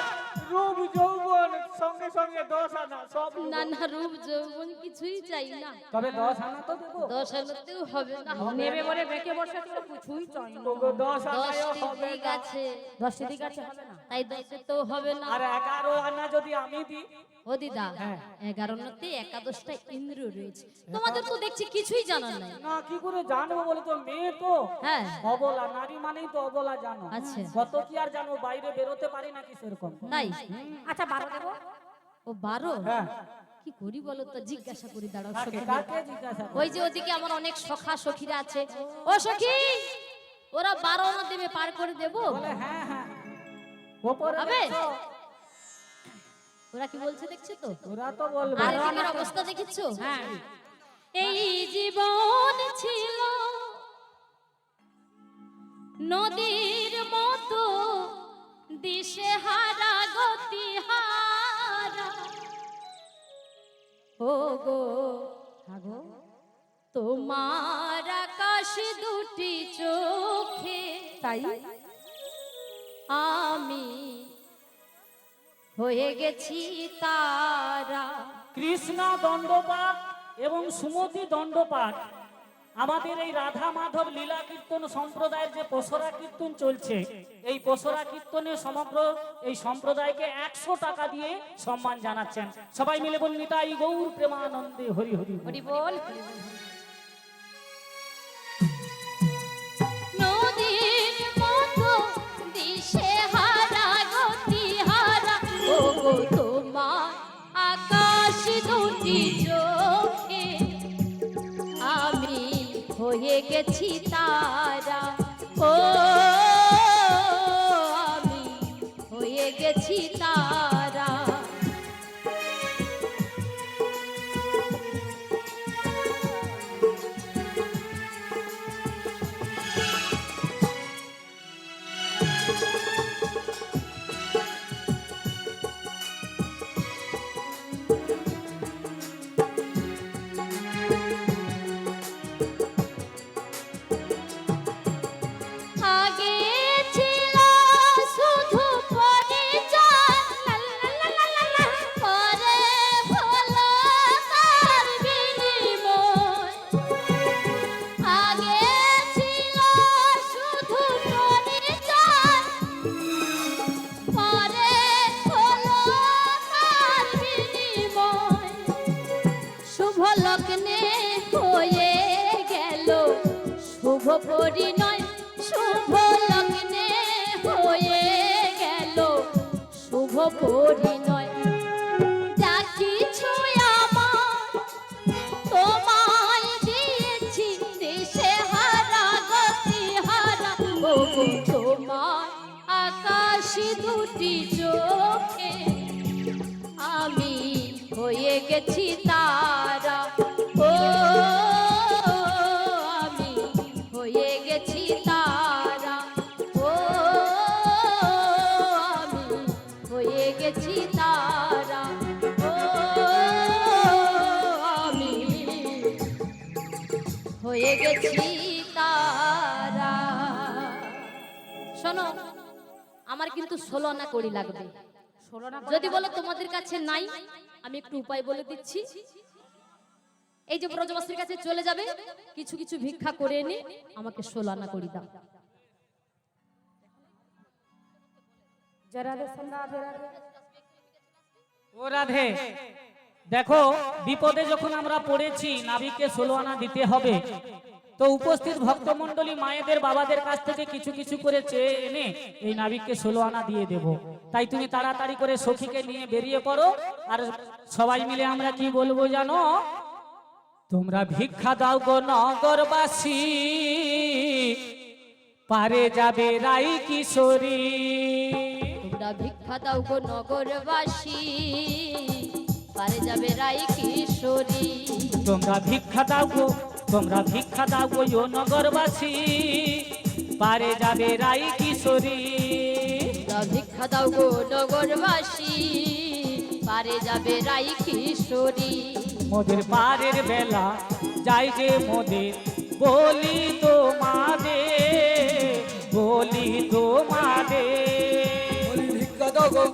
রূপ যৌবন সঙ্গে সঙ্গে 10 আনা সব। না না, রূপ যৌবন কিছুই চাই না। তবে 10 আনা তো দেবো। 10 আনাতেও হবে না। নেবে বলে বেঁকে বসে তো কিছুই চাই না। তোকে 10 10 আনায়ও হবে ঠিক না। আছে, 10 দিক আছে হবে না। তাই 10 তো হবে না। আর 11 আনা যদি আমি দিই, ও দিদা, হ্যাঁ। 11 নাতে একাদশটা ইন্দ্র রয়েছে। তোমাদের তো দেখছি কিছুই জানা নাই। না কি করে জানবো বলে তো, মেয়ে তো হ্যাঁ, অবলা, নারী মানেই তো অবলা, জানো। আচ্ছা। কত কি আর জানো, বাইরে বেরোতে পারি না কি সেরকম। তাই? আচ্ছা 12 দেবো। ও 12? হ্যাঁ, কি করি বলো তো, জিজ্ঞাসা করি দাঁড়াও কাকে সখীদের। কাকে জিজ্ঞাসা করো? ওই যে ওদিকে আমার অনেক সখা সখীরা আছে। ও সখী, ওরা 12 আনা দেবে, পার করে দেবো? বলে হ্যাঁ হ্যাঁ, ওপরে হবে? দেখছো? ওরা কি বলছে দেখছো তো? ওরা তো বলবে। আর এদিকের অবস্থা দেখেছো? এই জীবন ছিল নদীর মতো, দিশে হারা গতি হারা। ও গো আগো তোমার আকাশ দুটি চোখে তাই আমি হয়ে গেছি তারা। কৃষ্ণা দণ্ডপাঠ এবং সুমতি দণ্ডপাঠ, আমাদের এই রাধা মাধব লীলা কীর্তন সম্প্রদায়ের যে পসরা কীর্তন চলছে, এই পসরা কীর্তনে সমগ্র এই সম্প্রদায়কে 100 টাকা দিয়ে সম্মান জানাচ্ছেন। সবাই মিলে বলুন, নিতাই গৌর প্রেমানন্দে হরি হরি বল। হরি বল। নদীর মতো দিশে হারা গতি হারা। ও গো তোমার আকাশ দুটি চোখে আমি হয়ে গেছি তারা। ও আমি হয়ে গেছি তারা। আগে ছিল শুধু পরিচয়, পরে হলো তার বিনিময়। আগে ছিল শুধু পরিচয়, পরে হলো তার বিনিময়। শুভ লগ্নে হয়ে গেল শুভ পরিণয়। শুভ লগ্নে হয়ে গেল শুভ পরিণয়। যা কিছু আমার তোমায় দিয়েছি, দিশে হারা গতি হারা। ও গো তোমার আকাশ দুটি চোখে আমি হয়ে গেছি তারা। ও আমি হয়ে গেছি তারা। ও আমি হয়ে গেছি তারা। ও আমি হয়ে গেছি তারা। শোনো, আমার কিন্তু 16 আনা কড়ি লাগবে। 16 না যদি বলো তোমাদের কাছে নাই, আমি একটু উপায় বলে দিচ্ছি। এই যে ব্রজবাসীর কাছে চলে যাবে, কিছু কিছু ভিক্ষা করে এনে আমাকে 16 আনা করি দাও। জরা রে সন্ধ্যা জরা রে। ও রাধে, দেখো বিপদে যখন আমরা পড়েছি, নাবিকে 16 আনা দিতে হবে। তো উপস্থিত ভক্তমণ্ডলী মায়েদের বাবাদের কাছ থেকে কিছু কিছু করে চেয়ে এনে এই নাবিককে 16 আনা দিয়ে দেব। তাই তুমি তাড়াতাড়ি করে সখীকে নিয়ে বেরিয়ে পড়ো। আর সবাই মিলে আমরা কি বলবো জানো? তোমরা ভিক্ষা দাও গো নগরবাসী, পারে যাবে রাই কিশোরী। তোমরা ভিক্ষা দাও গো নগরবাসী, পারে যাবে রাই কিশোরী। তোমরা ভিক্ষা দাও গো, তোমরা ভিক্ষা দাও গো ও নগরবাসী, পারে যাবে রাই কিশোরী। তোমরা ভিক্ষা দাও গো নগরবাসী, পারে যাবে রাই কিশোরী। মোদের পারের বেলা যাই যে মোদের, বলি তোমাদের, বলি তোমাদের। বলি ভিক্ষা দাও গো,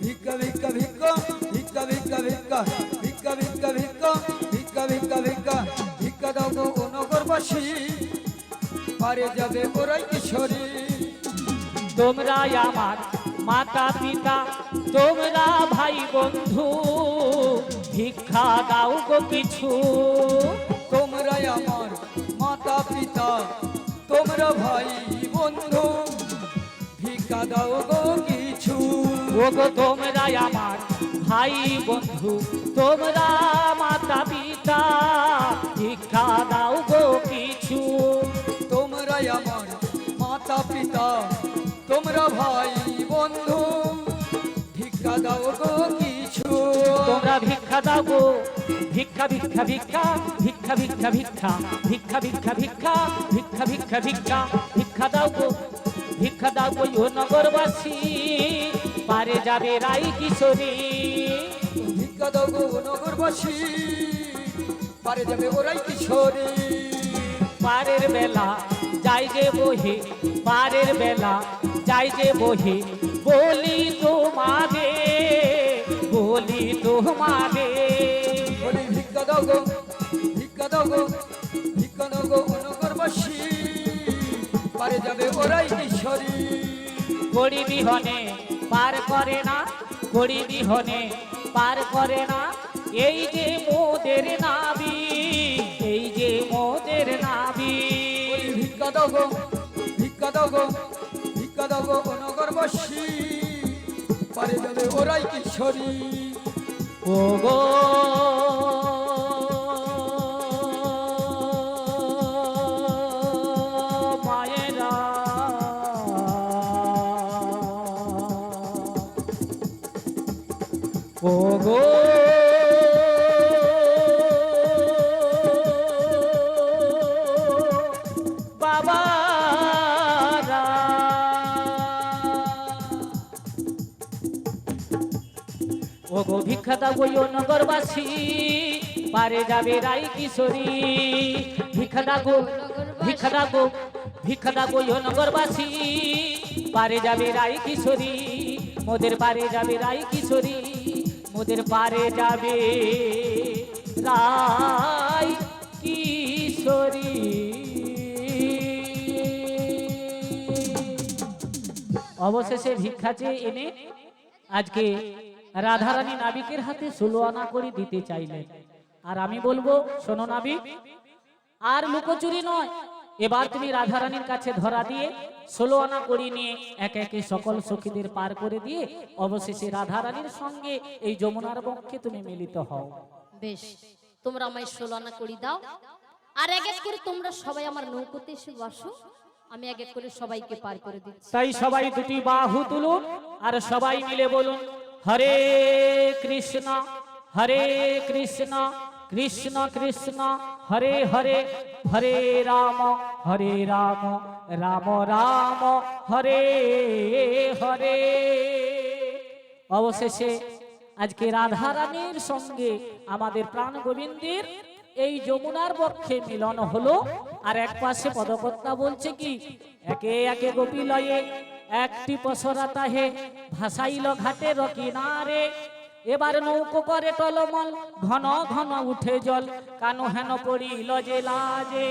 ভিক্ষা ভিক্ষা ভিক্ষা ভিক্ষা ভিক্ষা ভিক্ষা ভিক্ষা ভিক্ষা ভিক্ষা ভিক্ষা ভিক্ষা বাসি পারে যাবে ওরাই কিশোরী তোমরা আমার মাতা পিতা, তোমরা ভাই বন্ধু, ভিক্ষা দাও গো কিছু। তোমরা আমার মাতা পিতা, তোমরা ভাই বন্ধু, ভিক্ষা দাও গো কিছু। ওগো তোমরা আমার ভাই বন্ধু, তোমরা মাতা পিতা, ভিক্ষা দাও গো কিছু। তোমরা আমার মাতা পিতা, তোমরা ভাই বন্ধু, ভিক্ষা দাও গো কিছু। তোমরা ভিক্ষা দাও গো, ভিক্ষা ভিক্ষা ভিক্ষা ভিক্ষা ভিক্ষা ভিক্ষা ভিক্ষা ভিক্ষা ভিক্ষা ভিক্ষা ভিক্ষা ভিক্ষা ভিক্ষা দাও গো, ভিক্ষা দাও গো ও নগরবাসী, পারে যাবে রাই কিশোরী। ভিক্ষা দাও গো নগরবাসী, পারে যাবে ওরাই কিশোরী। পারের বেলা যাই যে বহে, পারের বেলা যাই যে বহে, বলি তোমাদের, বলি তোমাদের। বলি ভিক্ষা দাও গো, ভিক্ষা দাও গো, ভিক্ষা দাও গো নগরবাসী, পারে যাবে ওরাই কিশোরী। কড়ি বিহনে পার করে না, কড়ি বিহনে পার করে না, এই যে মোদের নাবি, এই যে মোদের নাবি। বলি ভিক্ষা দাও গো, ভিক্ষা দাও গো, ভিক্ষা দাও গো নগরবাসী, পারে যাবে ওরাই কিশোরী। ও গো মায়েরা, ও গো বাবারা, ও গো ভিক্ষা দাও গো নগরবাসী, পারে যাবে রাই কিশোরী। ভিক্ষা দাও গো, ভিক্ষা দাও গো, ভিক্ষা দাও গো নগরবাসী, পারে যাবে রাই কিশোরী। মোদের পারে যাবে রাই কিশোরী, মোদের পারে যাবে রাই কিশোরী। অবশেষে ভিক্ষা চেয়ে এনে আজকে রাধারানী নাবিকের হাতে 16 আনা করে দিতে চাইলেন। আর আমি বলবো, শোনো নাবিক, আর লুকোচুরি নয়, এবার তুমি রাধারানীর কাছে ধরা দিয়ে 16 আনা করে নিয়ে একে একে সকল সখীদের পার করে দিয়ে অবশেষে রাধারানীর সঙ্গে এই যমুনার বক্ষে তুমি মিলিত হও। বেশ, তোমরা আমায় 16 আনা করি দাও, আর এক এক করে তোমরা সবাই আমার নৌকোতে এসে বসো, আমি এক এক করে সবাইকে পার করে দিচ্ছি। তাই সবাই দুটি বাহু তুলুন আর সবাই মিলে বলুন, হরে কৃষ্ণ হরে কৃষ্ণ কৃষ্ণ কৃষ্ণ হরে হরে, হরে রাম রাম রাম হরে হরে। অবশেষে আজকে রাধারানীর সঙ্গে আমাদের প্রাণ গোবিন্দের এই যমুনার বক্ষে মিলন হলো। আর এক পাশে পদকর্তা বলছে কি, একে একে গোপী লয়ে একটি পসরা তাহে, ভাসাইল ঘাটে কিনারে। এবার নৌকো করে টলমল, ঘন ঘন উঠে জল, কানু হেন পড়িল যে লাজে।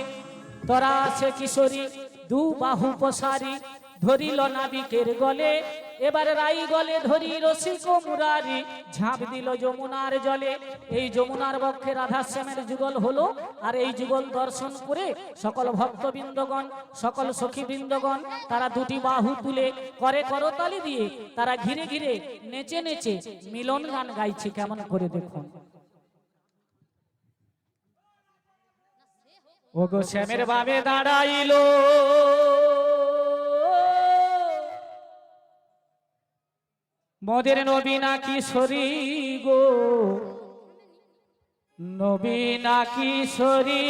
তোরা সে কিশোরী দু বাহু পসারি, ধরিল নাবিকের গলে। এবার রাই গলে ধরি রসিক মুরারি, ঝাঁপ দিল যমুনার জলে। এই যমুনার বক্ষে রাধাশ্যামের যুগল হলো। আর এই যুগল দর্শন করে সকল ভক্তবৃন্দগণ, সকল সখীবৃন্দগণ তারা দুটি বাহু তুলে করে করতালি দিয়ে তারা ঘিরে ঘিরে নেচে নেচে মিলন গান গাইছে। কেমন করে দেখুন, ওগো শ্যামের বামে দাঁড়াইলো মোদের নবীনা কিশোরী গো, নবীনা কিশোরী।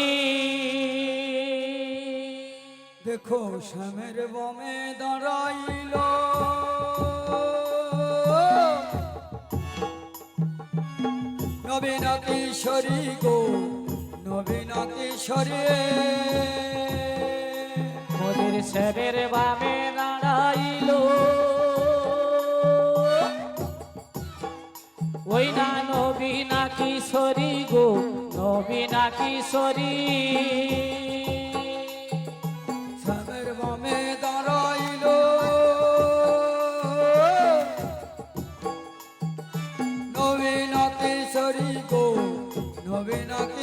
দেখো শ্যামের বামে দাঁড়াইল নবীনা কিশোরী গো, নবীনা কিশোরী। মোদের শ্যামের বামে দাঁড়াইলো ওই না নবীনা কিশোরী গো, নবীনা কিশোরী।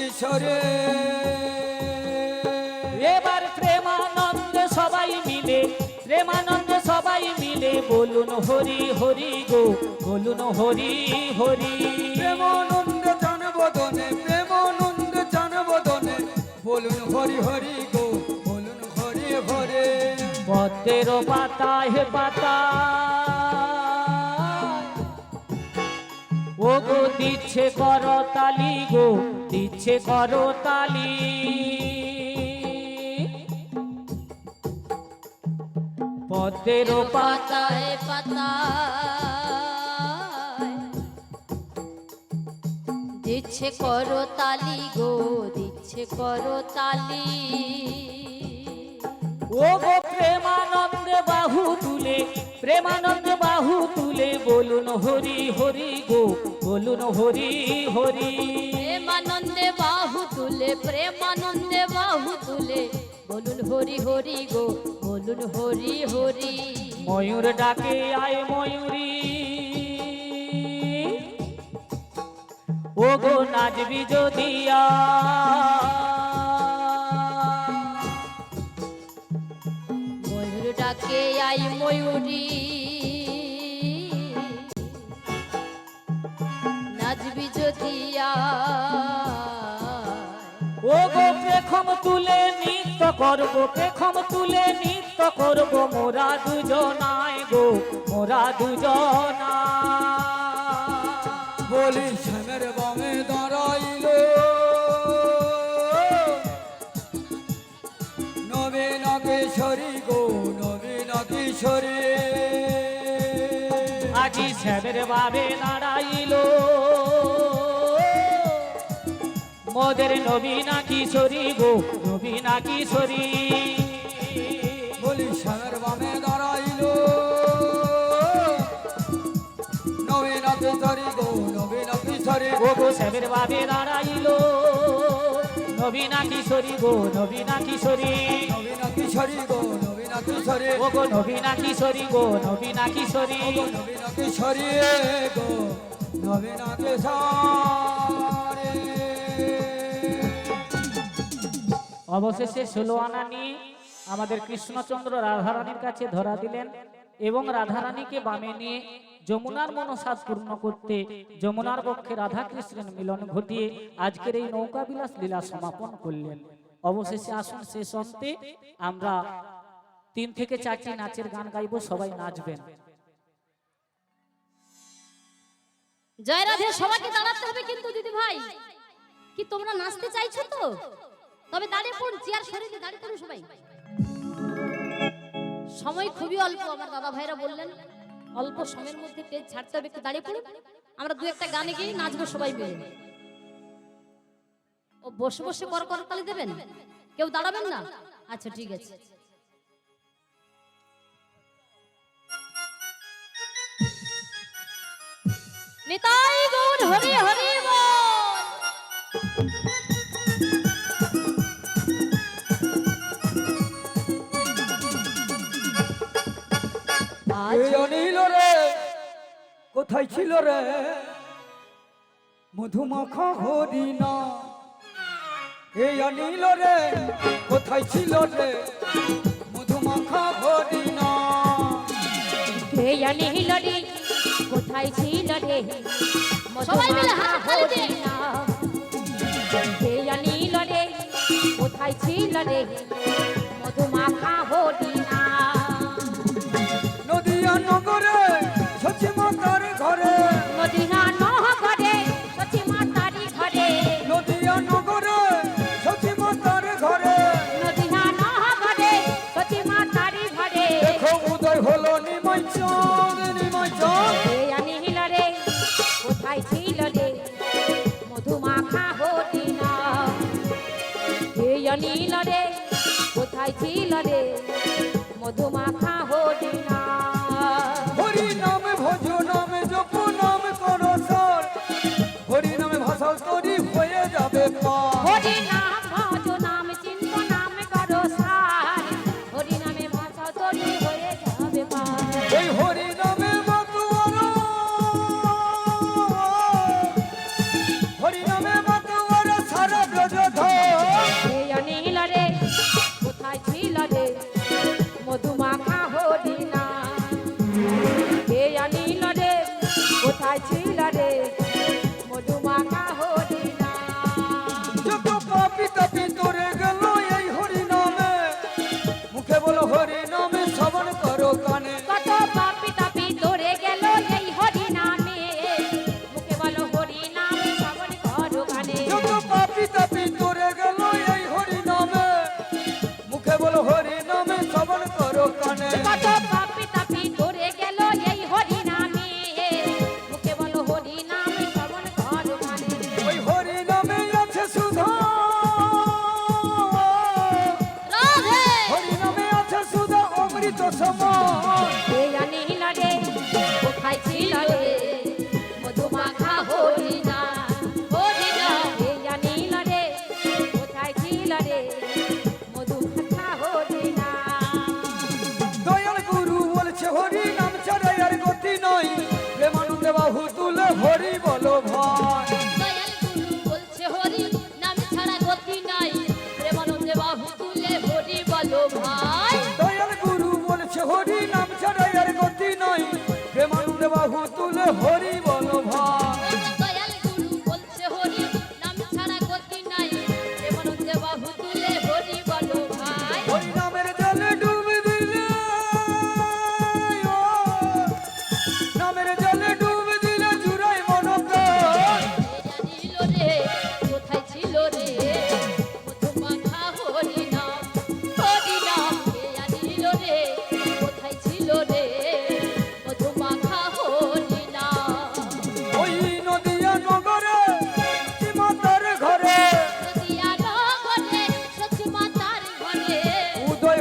কিশোরে এবার প্রেমানন্দে সবাই মিলে, প্রেমানন্দে সবাই মিলে বলুন হরি হরি গো, বলুন হরি হরি। প্রেমানন্দে জানবদনে, প্রেমানন্দে জানবদনে বলুন হরি হরি গো, বলুন হরি হরি। পদ্মের পাতায় পাতা ও গো দিচ্ছে করতালি গো, দিচ্ছে করতালি। পদ্মের পাতা পাতায় পাতায় দিচ্ছে করতালি গো, দিচ্ছে করতালি। ও গো প্রেমানন্দে বাহু তুলে, প্রেমানন্দে বাহু তুলে বলুন হরি হরি গো, বলুন হরি হরি। প্রেমানন্দে বাহু তুলে, প্রেমানন্দে বাহু তুলে বলুন হরি হরি গো, বলুন হরি হরি। ময়ূর ডাকে আয় ময়ূরী, ও গো নাচবি যদিয়া। ময়ূর ডাকে আই ময়ূরী, নাচবি যদিয়া। ও গো পেখম তুলে নৃত্য করবো, পেখম তুলে নৃত্য করবো মোরা দুজনায় গো, মোরা দুজনা। বলি শ্যামের বামে দাঁড়াইল নবীন কিশোরী গো, নবীন কিশোরী। আজি শ্যামের বাবে দাঁড়াইল মোদের নবীনা কিশোরী গো, নবীনা কিশোরী। বলি শ্যামের বামে দাঁড়াইল নবীন কিশোরী গো, নবীন কিশোরী। ও গো শ্যামের বাবে দাঁড়াইল নবীনা কিশোরী গো, নবীনা কিশোরী। নবীন কিশোরী গো, নবীন কিশোরী। ও গো নবীনা কিশোরী গো, নবীনা কিশোরী। নবীন কিশোরী গো, নবীন কিশোরী। অবশেষে 16 আনা নিয়ে আমাদের কৃষ্ণচন্দ্র রাধারানীর কাছে ধরা দিলেন এবং রাধারানীকে বামে নিয়ে যমুনার মনসাদ পূর্ণ করতে যমুনার পক্ষে রাধা কৃষ্ণের মিলন ঘটিয়ে আজকের এই নৌকা বিলাস লীলা সমাপন করলেন। অবশেষে আসুন শেষ অন্তে আমরা 3 থেকে 4টি নাচের গান গাইব, সবাই নাচবেন। জয় রাধে। সবাইকে দাঁড়াতে হবে কিন্তু দিদি ভাই, কি তোমরা নাচতে চাইছো তো? তবে দাঁড়িয়ে পড়ুন, চেয়ার সরিয়ে দিয়ে দাঁড়িয়ে পড়ুন সবাই। সময় খুবই অল্প, আমার দাদা ভাইরা বললেন অল্প সময়ের মধ্যে স্টেজ ছাড়তে হবে, একটু দাঁড়িয়ে পড়ুন। আমরা 2-1টা গানে গিয়ে নাচবো সবাই মিলে। ও বসে বসে করতালি দেবেন, কেউ দাঁড়াবেন না? আচ্ছা ঠিক আছে। নিতাই গৌর হরি হরি বল। এই অনিল রে কোথায় ছিল রে মধুমাখা হরিণা? এই অনিল রে কোথায় ছিল রে মধুমাখা হরিণা? হে অনিল রে কোথায় ছিল রে সবাই মিলে হাত তালি দিয়ে। হে অনিল রে কোথায় ছিল রে মধুমাখা হরিণা? নদিয়া নগরে সচি মাতার ঘরে, নদিয়া নহরে সচি মাতারি ঘরে, নদিয়া নগরে সচি মাতার ঘরে। নদিয়া নহরে সচি মাতারি ঘরে। দেখো উদয় হলো নিমাই চাঁদ, নিমাই চাঁদ। হে অনিল রে কোথায় ছিল রে মধুমাখা হরিণা? হে অনিল রে কোথায় ছিল রে মধুমাখা হরিণা? হরি নামে ভজ নামে জপ নামে করো সর, হরি নামে ভাষা তরি হয়ে যাবে পার। হরি নাম ভজ নাম চিন্ত নাম করো সার, হরি নামে ভাষা তরি হয়ে যাবে পার। এই হরি নামে মাতুয়ারা, হরি নামে মাতুয়ারা সারা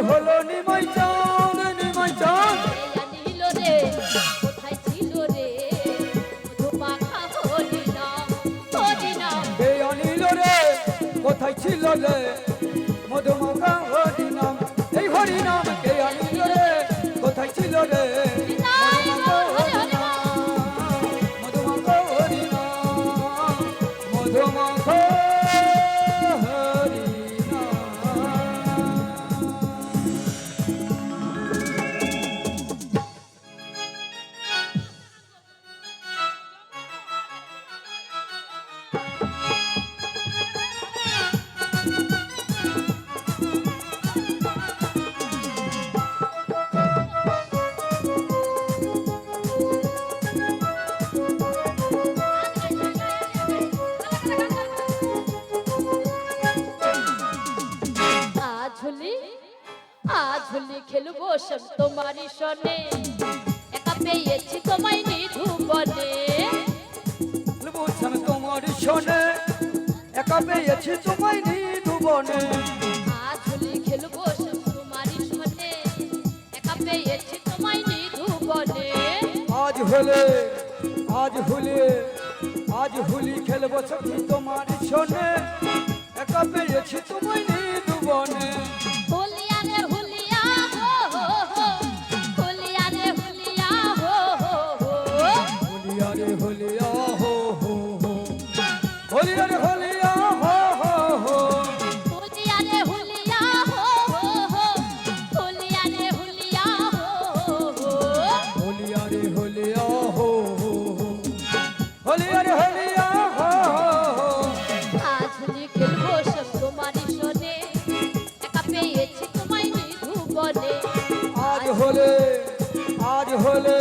হলো নিমাই চাঁদ নিমাই চাঁদ নীল রে কোথায় ছিল রে ধোপাখা হরি নাম কে আনিল রে কোথায় ছিল রে মধুমাখা হরিনাম এই হরিনাম কে আনিল রে কোথায় ছিল রে মধুমাখা হরিনাম মধুমাখা আজ হোলি খেলবো সব তোমারই সনে একা পেয়েছি তোমায় নিধুবনে বলছেন তোমার শোনে একা পেয়েছি তোমায় নিধুবনে আজ হোলি খেলবো সব তোমারই সনে একা পেয়েছি তোমায় নিধুবনে আজ হলে আজ হলে আজ হোলি খেলবো সখী তোমার শোনে একা পেয়েছি তোমায় নিধুবনে হোলিয়া রে হোলিয়া হো হো হো হোলিয়া রে হোলিয়া হো হো হো হোলিয়া রে হোলিয়া হো হো হো হোলিয়া রে হোলিয়া হো হো হো হোলিয়া রে হোলিয়া হো হো হো হোলিয়া রে হোলিয়া হো হো হো হোলিয়া রে হোলিয়া হো হো হো হোলিয়া রে হোলিয়া হো হো আজ হোলি খেলবো সব তোমারই সনে একা পেয়েছি তোমায় নিধুবনে আজ হলে আজ হলে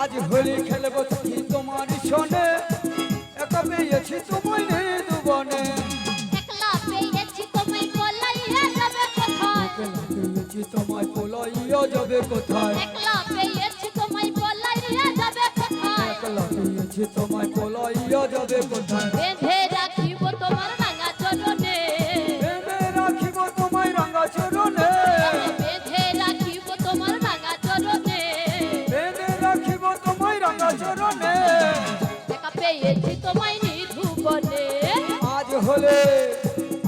আজ হোলি খেলবো সখী তোমার শোনে একা পেয়েছি তোমায় নিধুবনে একলা পেয়েছি তোমায় বলাইয়া যাবে কোথায় পেয়েছি তোমায় পোলাইয়া যাবে কোথায় একলা পেয়েছি তোমায় বলাইয়া যাবে কোথায় একলা পেয়েছি তোমায় পোলাইয়া যাবে কোথায় বেঁধে রাখিব তোমার রাঙা চরণে বেঁধে রাখিব তোমায় রাঙা চরণে বেঁধে রাখিব তোমার রাঙা চরণে বেঁধে রাখিব তোমায় রাঙা চরণে একা পেয়েছি তোমায় নিধুবনে আজ হলে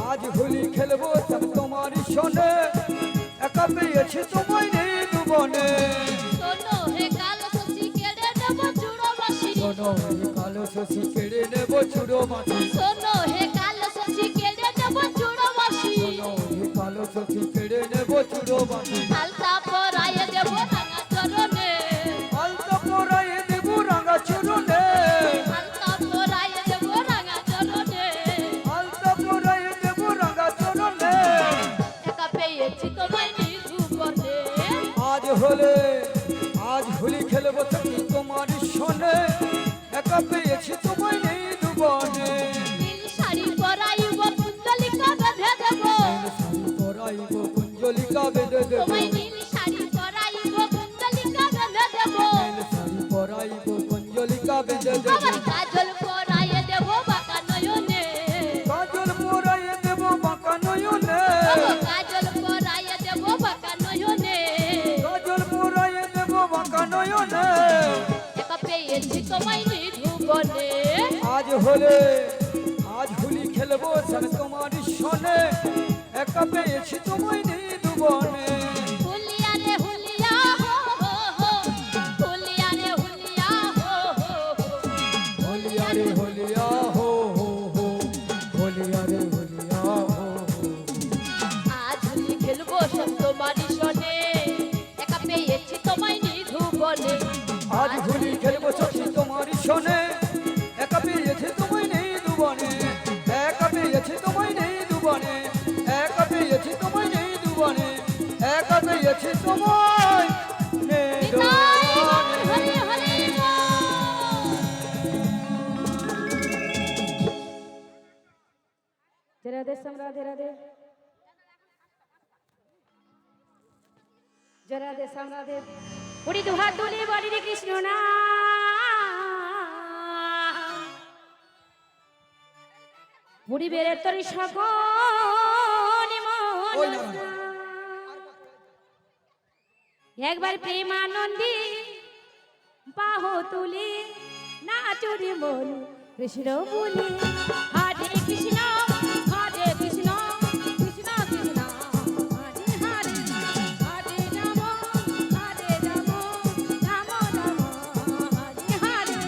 আজ হোলি খেলবো সব তোমার শোনে একা পেয়েছি তোমায় নিধুবনে শোনো হে কাল শশী কেড়ে নেব চূড়ো বাসি শোনো এই কালো শশী কেড়ে নেব চুড়ো মাটি শোনো হে কাল শশী কেড়ে নেব চূড়ো বাসি শোনো এই কালো শশী কেড়ে নেব চুড়ো মাটি আলতা পরায়ে দেব রাঙা চরণে আলতা পরায়ে দেব রাঙা চরণে আলতা পরায়ে দেব রাঙা চরণে আলতা পরায়ে দেব রাঙা চরণে একা পেয়েছি তোমায় নিধুবনে আজ হলে আজ হোলি খেলবো তুমি তোমার শোনে একা পেয়েছি তোমায় নিধুবনে নীল শাড়ি পরাইব কুণ্ডলিকা বেঁধে দেব শাড়ি পরাইব কুঞ্জলিকা বেঁধে দেব তোমায় নীল শাড়ি পরাইব কুণ্ডলিকা বেঁধে দেব শাড়ি পরাইব কুঞ্জলিকা বেঁধে দেব আমার কাজল পরায়ে দেব বাঁকা নয়নে কাজল পরাইয়ে দেব বাঁকা নয়নে কাজল পরায়ে দেব বাঁকা নয়নে কাজল পরাইয়ে দেব বাঁকা নয়নে একা পেয়েছি তোমায় নিধুবনে আজ হলে আজ হোলি খেলবো সব তোমার শোনে একা পেয়েছি তোমায় নিধুবনে হুলিয়া রে হুলিয়া হো হো হো হুলিয়া রে হুলিয়া হো হো হো হোলিয়া রে হোলিয়া হো হো হো হোলিয়া রে হোলিয়া হো হো আজ হোলি খেলবো সব তোমারই সনে একা পেয়েছি তোমায় নিধুবনে আজ হোলি খেলবো সখী তোমার শোনে একা পেয়েছি তোমায় নিধুবনে একা পেয়েছি তোমায় নিধুবনে একা পেয়েছি তোমায় নিধুবনে একা পেয়েছি তোমায় নিধুবনে হরি হরি রাধে শ্যাম রাধে রাধে জয় রাধে শ্যাম রাধে উড়ি দুহাত তুলে বলি রে কৃষ্ণ না মুড়ি বেড়ে তরি সকল ওই না, একবার প্রেমানন্দে বাহু তুলে নাচুরি মন কৃষ্ণ বলে হরে কৃষ্ণ হরে কৃষ্ণ কৃষ্ণ কৃষ্ণ হরে হরে হরে রাম রাম রাম হরে হরে।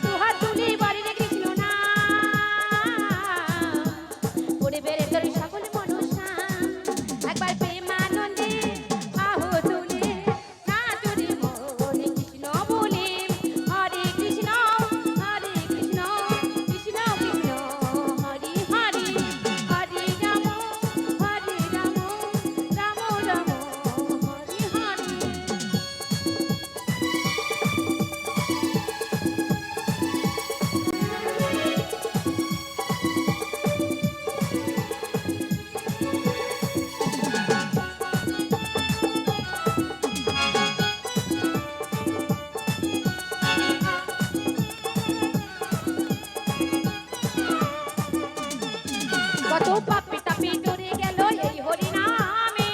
দুহাত তুলে বলে রে কৃষ্ণ নাম, ওরে বেড়ে তোর সকল মনসা। একবার প্রেমানন্দে বাহু তুলে নাচুরি মন কৃষ্ণ বলে হরে কৃষ্ণ কৃষ্ণ কৃষ্ণ হরে হরে হরে রাম রাম রাম হরে হরে। কত পাপি তাপি ডরে গেল এই হরি নামে,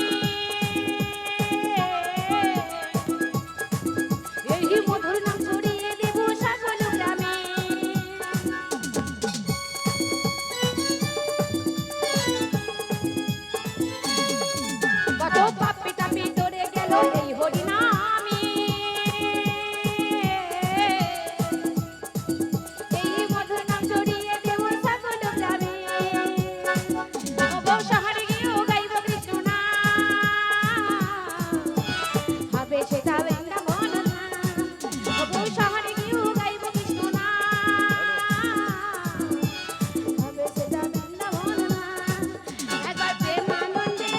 এই মধুর নাম ছড়িয়ে দেব সকল গ্রামে। কত পাপি তাপি ডরে গেল এই হরি নামে, এই মধুর নাম ছড়িয়ে দেব সকল গ্রামে। নব শহরে গিয়েও গাইব কৃষ্ণ নাম, হবে সেটা বৃন্দাবন ধাম। নব শহরে গিয়েও গাইব কৃষ্ণ নাম, হবে সেটা বৃন্দাবন ধাম। একবার প্রেমানন্দে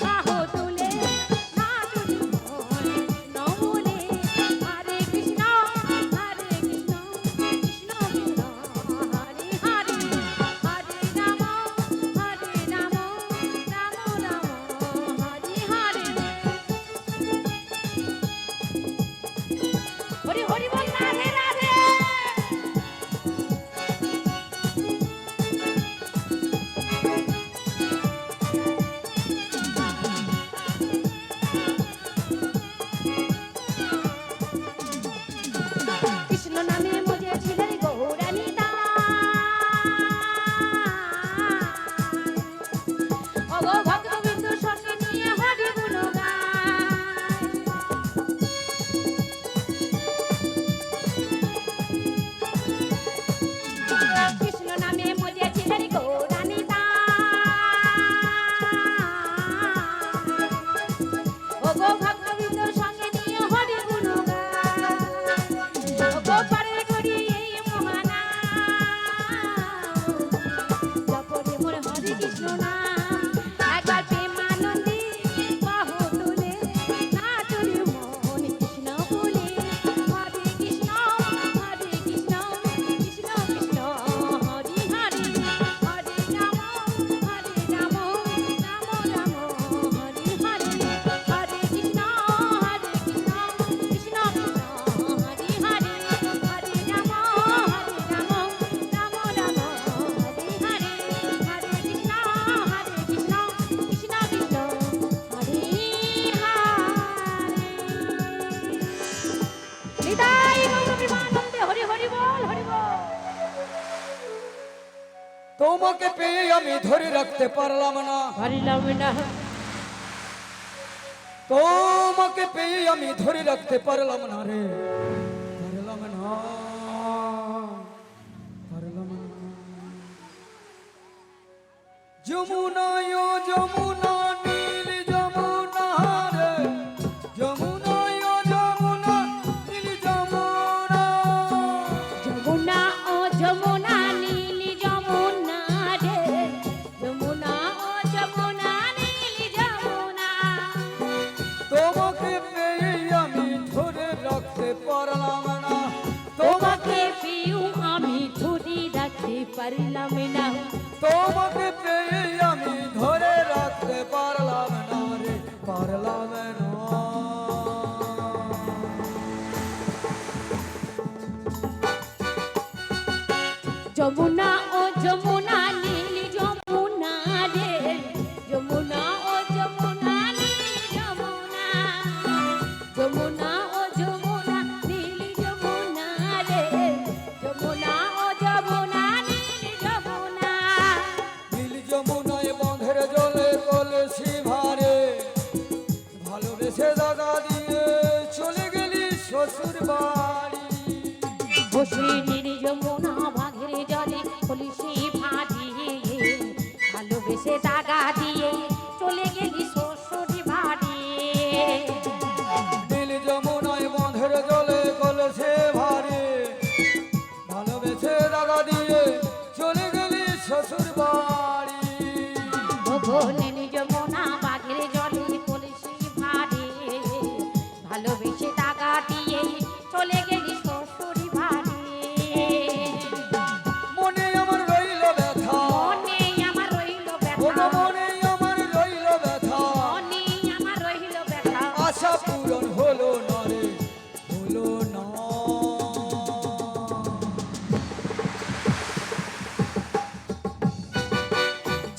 বাহু তুলে নাচুরি মন কৃষ্ণ বলে হরে কৃষ্ণ কৃষ্ণ কৃষ্ণ হরে হরে হরে রাম রাম রাম হরে হরে। হরি হরি বল রাধে রাধে। কৃষ্ণ নামে মজেছিলেন গৌরানী দাস, ওগো ভক্তবৃন্দ সঙ্গে নিয়ে হরি গুণ গায়। কৃষ্ণ নামে মজেছিলেন গৌরানী দাস, ওগো ভক্তবৃন্দ সঙ্গে নিয়ে হরি গুণ গায়। ওগো পারের করি এই মহানাম, জপরে মোর হরে কৃষ্ণ নাম। একবার প্রেমানন্দে বাহু তুলে নাচুরি মন কৃষ্ণ বলে হরে কৃষ্ণ কৃষ্ণ কৃষ্ণ হরে হরে হরে রাম রাম রাম হরে হরে হরে কৃষ্ণ কৃষ্ণ কৃষ্ণ হরে হরে হরে রাম রাম রাম হরে হরে হরে কৃষ্ণ কৃষ্ণ কৃষ্ণ হরে হরে। নিতাই গৌর প্রেমানন্দে হরি হরি বল হরি বল। তোমাকে পেয়ে আমি ধরে রাখতে পারলাম না, পারিলাম না, তোমাকে পেয়ে আমি ধরে রাখতে পারলাম না রে, পারলাম না পারলাম না। যমুনা ও যমুনা নীল যমুনা রে, যমুনা ও যমুনা নীল যমুনা। যমুনা ও যমুনা নীল যমুনা রে, যমুনা ও যমুনা নীল যমুনা। তোমাকে পেয়ে আমি ধরে রাখতে পারলাম না, তোমাকে পেয়েও আমি ধরে রাখতে পারলাম না, তোমাকে পেয়ে আমি ধরে যমুনা ও যমুনা নীল যমুনা রে যমুনা ও যমুনা নীল যমুনা যমুনা ও যমুনা নীল যমুনা রে যমুনা ও যমুনা নীল যমুনা নীল যমুনায় বন্ধের জলে কলসি ভারে ভালোবেসে দাগা দিয়ে চলে গেলি শ্বশুর বাড়ি বসে নীল যমুনা বাঘের জলে কলসি ভারিয়ে ভালোবেসে দাগা দিয়ে চলে গেলি শ্বশুর বাড়ি নীল যমুনায় বন্ধের জলে কলসে ভারে ভালোবেসে দাগা দিয়ে চলে গেলি শ্বশুর বাড়ি ওগো নীল যমুনা বাঘের জলে কলসি ভারিয়ে ভালোবেসে দাগা দিয়ে চলে গেলি শ্বশুর বাড়ি মনে আমার রইল ব্যথা মনে আমার রইল ও ব্যথা মনে আমার রইল ব্যথা মনে আমার রইল ব্যথা আশা পূরণ হলো না রে হলো না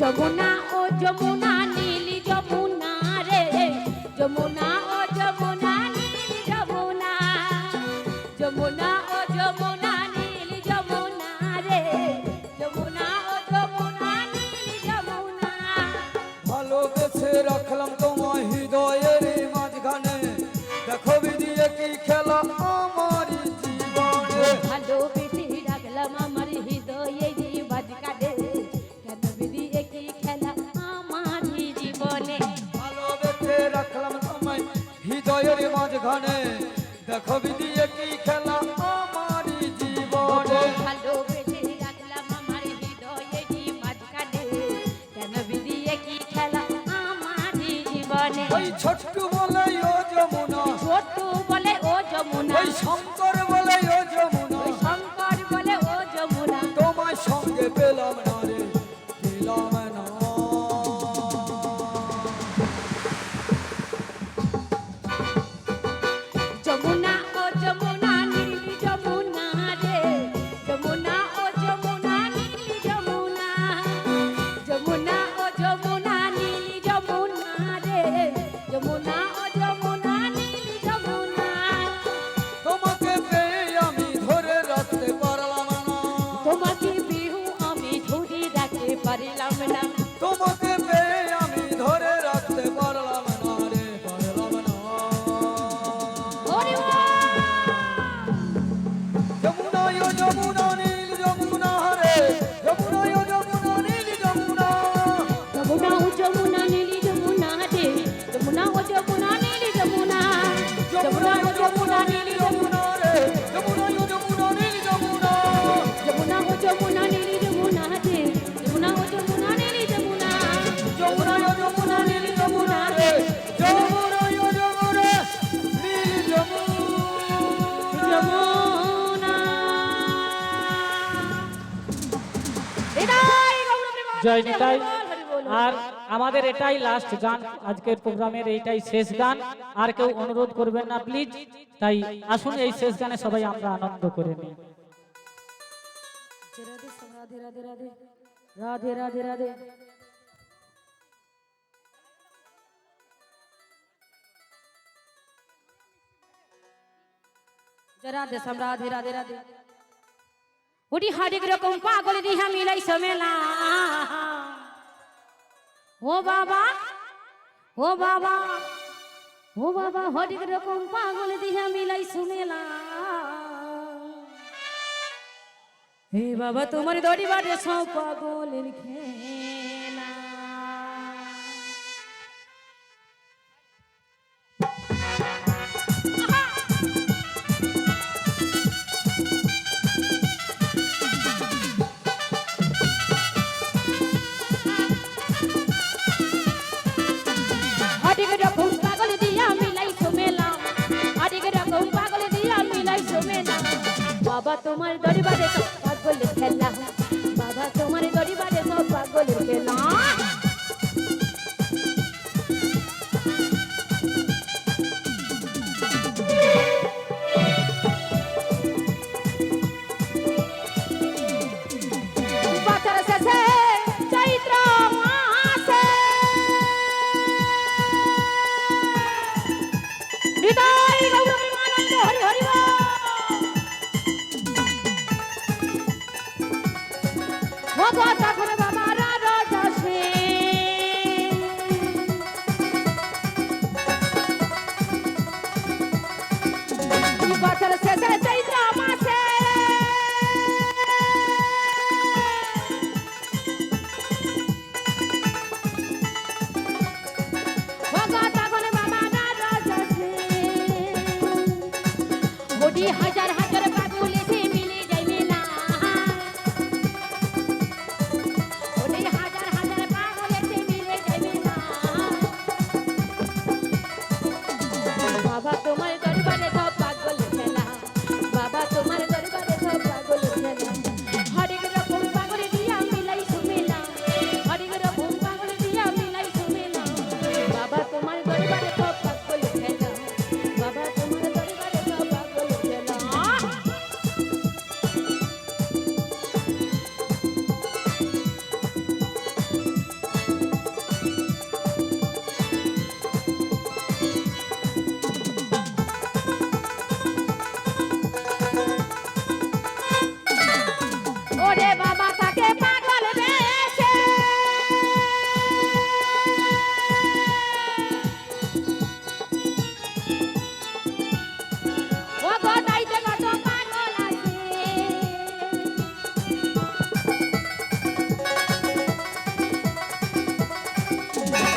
যমুনা ও যমুনা নীল যমুনা রে যমুনা ও যমুনা নীল যমুনা যমুনা ও যমুনা নীল যমুনা রে যমুনা ও যমুনা নীল যমুনা ভালোবেসে রাখলাম তোমার হৃদয়ের মাঝখানে দেখো বিদিয়ে কি খেলা আমার জীবনে ভালোবেসে রাখলাম আমার হৃদয়ে বাজকারে কেন বিধি একই খেলা আমার জীবনে ভালোবেসে রাখলাম তোমায় হৃদয়ের মাঝখানে দেখো বিদিয়ে কি খেলা আমার জীবনে ভালোবেসে রাখলাম আমার হৃদয়ে মাঝখানে কেন বিধি একই খেলা আমার জীবনে ওই ছোট্ট বলে ও যমুনা ছোট বলে ও যমুনা ওই শঙ্কর বলে ও যমুনা ওই শঙ্কর বলে ও যমুনা তোমার সঙ্গে পেলাম না রে পেলাম না যমুনা ও যমুনা নীল যমুনা রে যমুনা ও যমুনা নীল যমুনা যমুনা ও যমুনা নীল যমুনা রে যমুনা ও যমুনা নীল যমুনা তোমাকে পেয়ে আমি ধরে রাখতে পারলাম না তোমাকে বিহু আমি ধরে রাখতে পারলাম না তোমাকে পেয়ে আমি ধরে রাখতে পারলাম না রে পারলাম না ওরে বাবা! যমুনা ও যমুনা নীল যমুনা রে যমুনা ও যমুনা নীল যমুনা যমুনা ও যমুনা নীল যমুনা রে যমুনা ও যমুনা নীল যমুনা যমুনা ও যমুনা নীল যমুনা রে যমুনা ও যমুনা নীল যমুনা যমুনা ও যমুনা নীল যমুনা রে যমুনা ও যমুনা নীল যমুনা যমুনা ও যমুনা নীল যমুনা রে যমুনা ও যমুনা নীল যমুনা যমুনা এটাই গৌরবের বল, জয় হরি নিতাই। বল, হরি বল। আর আমাদের এটাই লাস্ট গান, আজকের প্রোগ্রামের এইটাই শেষ গান। আর কেউ অনুরোধ করবেন না প্লিজ। তাই আসুন এই শেষ গানে সবাই আমরা আনন্দ করে নিই। রাধে রাধে রাধে রাধে রাধে রাধে রাধে সম রাধে রাধে রাধে ওটি হাড়িক রকম পাগল দিহা মিলাই সমেলা ও বাবা ও বাবা ও বাবা হরিক রকম পাগল দিহা মিলাই সুমেলা হে বাবা তোমার দড়ি বাড়ে সব পাগলের খেলা হরিক রকম পাগল দিয়া মিলাই সুমেলা হরিক রকম পাগল দিয়া মিলাই সুমেলা বাবা তোমার দরবারে সব পাগলের খেলা বাবা তোমার দরবারে সব পাগলের খেলা গো তখন বাবারা রজসে বছর শেষে চৈত্র মাসে হাজার হাজার পাগল এসে মিলে যায় মেলা ওরে হাজার হাজার পাগল এসে মিলে যায় মেলা বাবা তোমার দরবারে সব পাগল খেলা বাবা তোমার দরবারে সব পাগল খেলা হরেক রকম পাগল দিয়া মিলাই সুমেলা হরেক রকম পাগল দিয়া মিলাই সুমেলা বাবা তোমার দরবারে সব পাগল খেলা বাবা তোমার দরবারে সব পাগল খেলা ওরে বাবা তাকে পাগল বেশে ও গো তাইতে কত পাগল আছে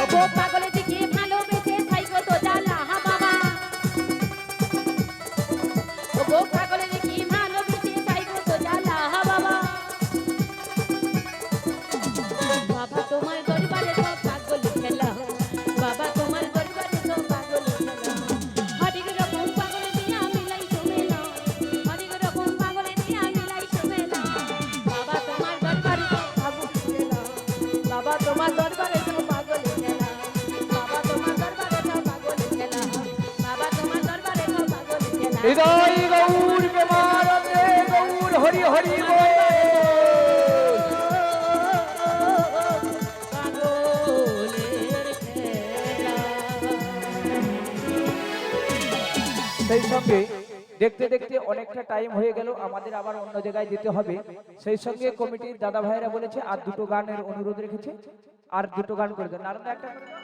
ও গো পাগল দিকে ভালোবেসে ছাই কত জ্বালা বাবা ও গো পাগল দিকে ভালোবেসে ছাই কত জ্বালা বাবা বাবা তোমার দরবারে সব পাগল খেলা বাবা তোমার দরবারে সব পাগল খেলা হরেক রকম পাগল দিয়া মিলাই সুমেলা হরেক রকম পাগল দিয়া মিলাই সুমেলা বাবা তোমার দরবারে সব পাগল খেলা বাবা তোমার দরবারে সব পাগল খেলা বাবা তোমার দরবারে সব পাগল খেলা বাবা তোমার দরবারে সব পাগল খেলা হৃদয় গৌর প্রেমানন্দে গৌর হরি হরি বল। সেই সঙ্গে দেখতে দেখতে অনেকটা টাইম হয়ে গেল, আমাদের আবার অন্য জায়গায় যেতে হবে। সেই সঙ্গে কমিটির দাদা ভাইরা বলেছে আর দুটো গানের অনুরোধ রেখেছে, আর দুটো গান করে দেন। নারায়ণ একটা করে দাও।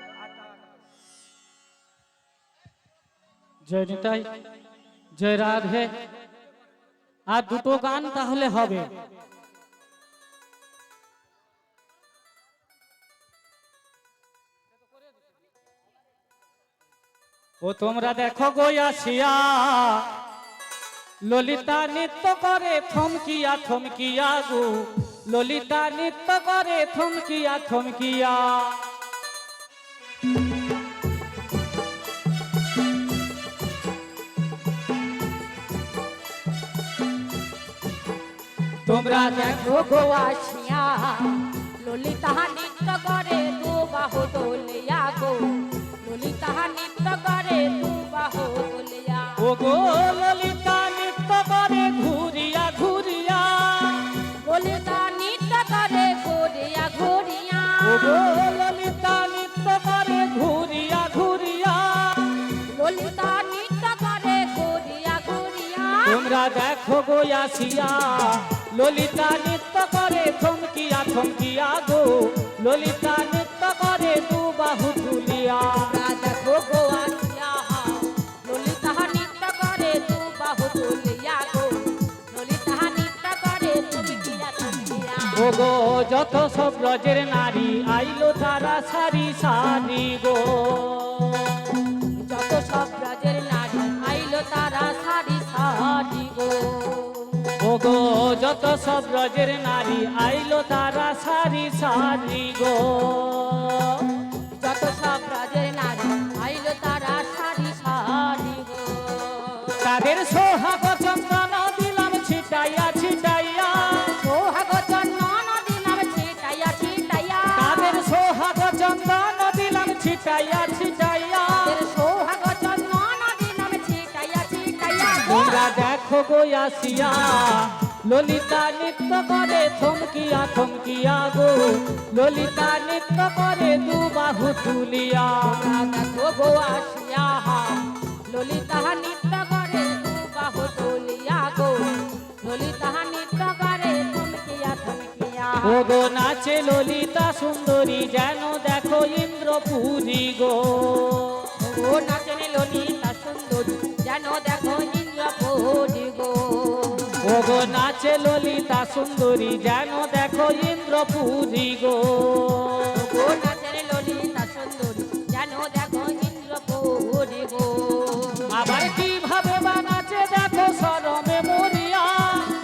জয় নিতাই, জয় রাধে। আর দুটো গান তাহলে হবে। ও তোমরা দেখো গো আসিয়া ললিতা নৃত্য করে থমকিয়া থমকিয়া গো, ললিতা নৃত্য করে থমকিয়া থমকিয়া। তোমরা দেখো গো আসিয়া ললিতা নৃত্য করে দু বাহু তোলিয়া গো ললিতা নৃত্য করে দু বাহু তোলিয়া ও গো ললিতা নৃত্য করে ঘুরিয়া ঘুরিয়া, ললিতা নৃত্য করে ঘুরিয়া ঘুরিয়া ও গো ললিতা নৃত্য করে ঘুরিয়া ঘুরিয়া। ললিতা নৃত্য করে ঘুরিয়া ঘুরিয়া তোমরা দেখো গো আসিয়া ললিতা নৃত্য করে থমকিয়া থমকিয়া গো, ললিতা নৃত্য করে দু বাহু তুলিয়া। তোমরা দেখো গো আসিয়া ললিতা নৃত্য করে দু বাহু তুলিয়া গো ললিতা নৃত্য করে থমকিয়া থমকিয়া ও গো যত সব ব্রজের নারী আইলো তারা সারি সারি গো, যত সব ব্রজের নারী আইলো তারা সারি সারি গো ও গো যত সব ব্রজের নারী আইলো তারা সারি সারি গো। যত সব ব্রজের নারী আইলো তারা সারি সারি গো তাদের সোহাগ চন্দন দিলাম ছিটাইয়া ছিটাইয়া, সোহাগ চন্দন দিলাম ছিটাইয়া ছিটাইয়া তাদের সোহাগ চন্দন দিলাম ছিটাইয়া ছিটাইয়া। তাদের সোহাগ চন্দন দিলাম ছিটাইয়া ছিটাইয়া তোমরা দেখো গো আসিয়া ললিতা নৃত্য করে থমকিয়া থমকিয়া গো, ললিতা নৃত্য করে দু বাহু তুলিয়া। তোমরা দেখো গো আসিয়া ললিতা নৃত্য করে দু বাহু তুলিয়া গো ললিতা নৃত্য করে থমকিয়া থমকিয়া ওগো নাচে ললিতা সুন্দরী যেন দেখো ইন্দ্রপুরী গো। ও নাচনে ললিতা সুন্দরী যেন দেখো ইন্দ্রপুরী গো। ওগো নাচে ললিতা সুন্দরী যেন দেখো ইন্দ্রপুরী গো। ও নাচনে ললিতা সুন্দরী যেন দেখো ইন্দ্রপুরী গো। আবার কিভাবে বানাচে দেখো সরমে মরিয়া।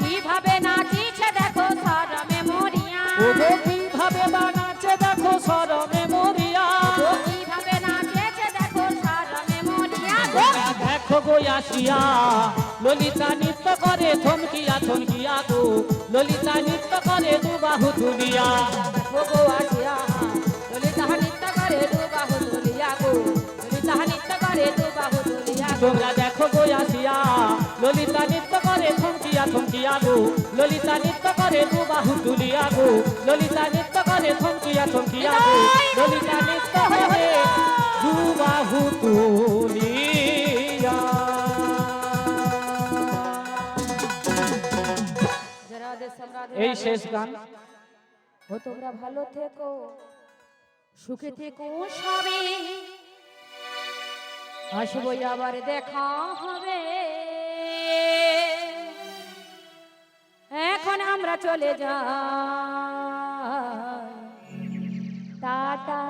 কিভাবে নাচিছে দেখো সরমে মরিয়া। ওগো কিভাবে বানাচে দেখো সরমে মরিয়া। ও কিভাবে নাচেছে দেখো সরমে মরিয়া গো। তোমরা দেখো গো আসিয়া ললিতা নৃত্য করে থমকিয়া থমকিয়া গো। ললিতা নৃত্য করে দুবাহু তুলিয়া। দেখো গো আসিয়া ললিতা নৃত্য করে দুবাহু তুলিয়া গো। ললিতা নৃত্য করে দুবাহু তুলিয়া গো। তোমরা দেখো গো আসিয়া ললিতা নৃত্য করে থমকিয়া থমকিয়া গো। ললিতা নৃত্য করে দুবাহু তুলিয়া গো। ললিতা নৃত্য করে থমকিয়া থমকিয়া গো। ললিতা নৃত্য করে দুবাহু তুলিয়া। রাধে শ্যাম রাধে এই রাধে। শেষ গান। ও তোমরা ভালো থেকো সুখে থেকো সবে। আসবো আবার দেখা হবে। এখন আমরা চলে যাই। Tata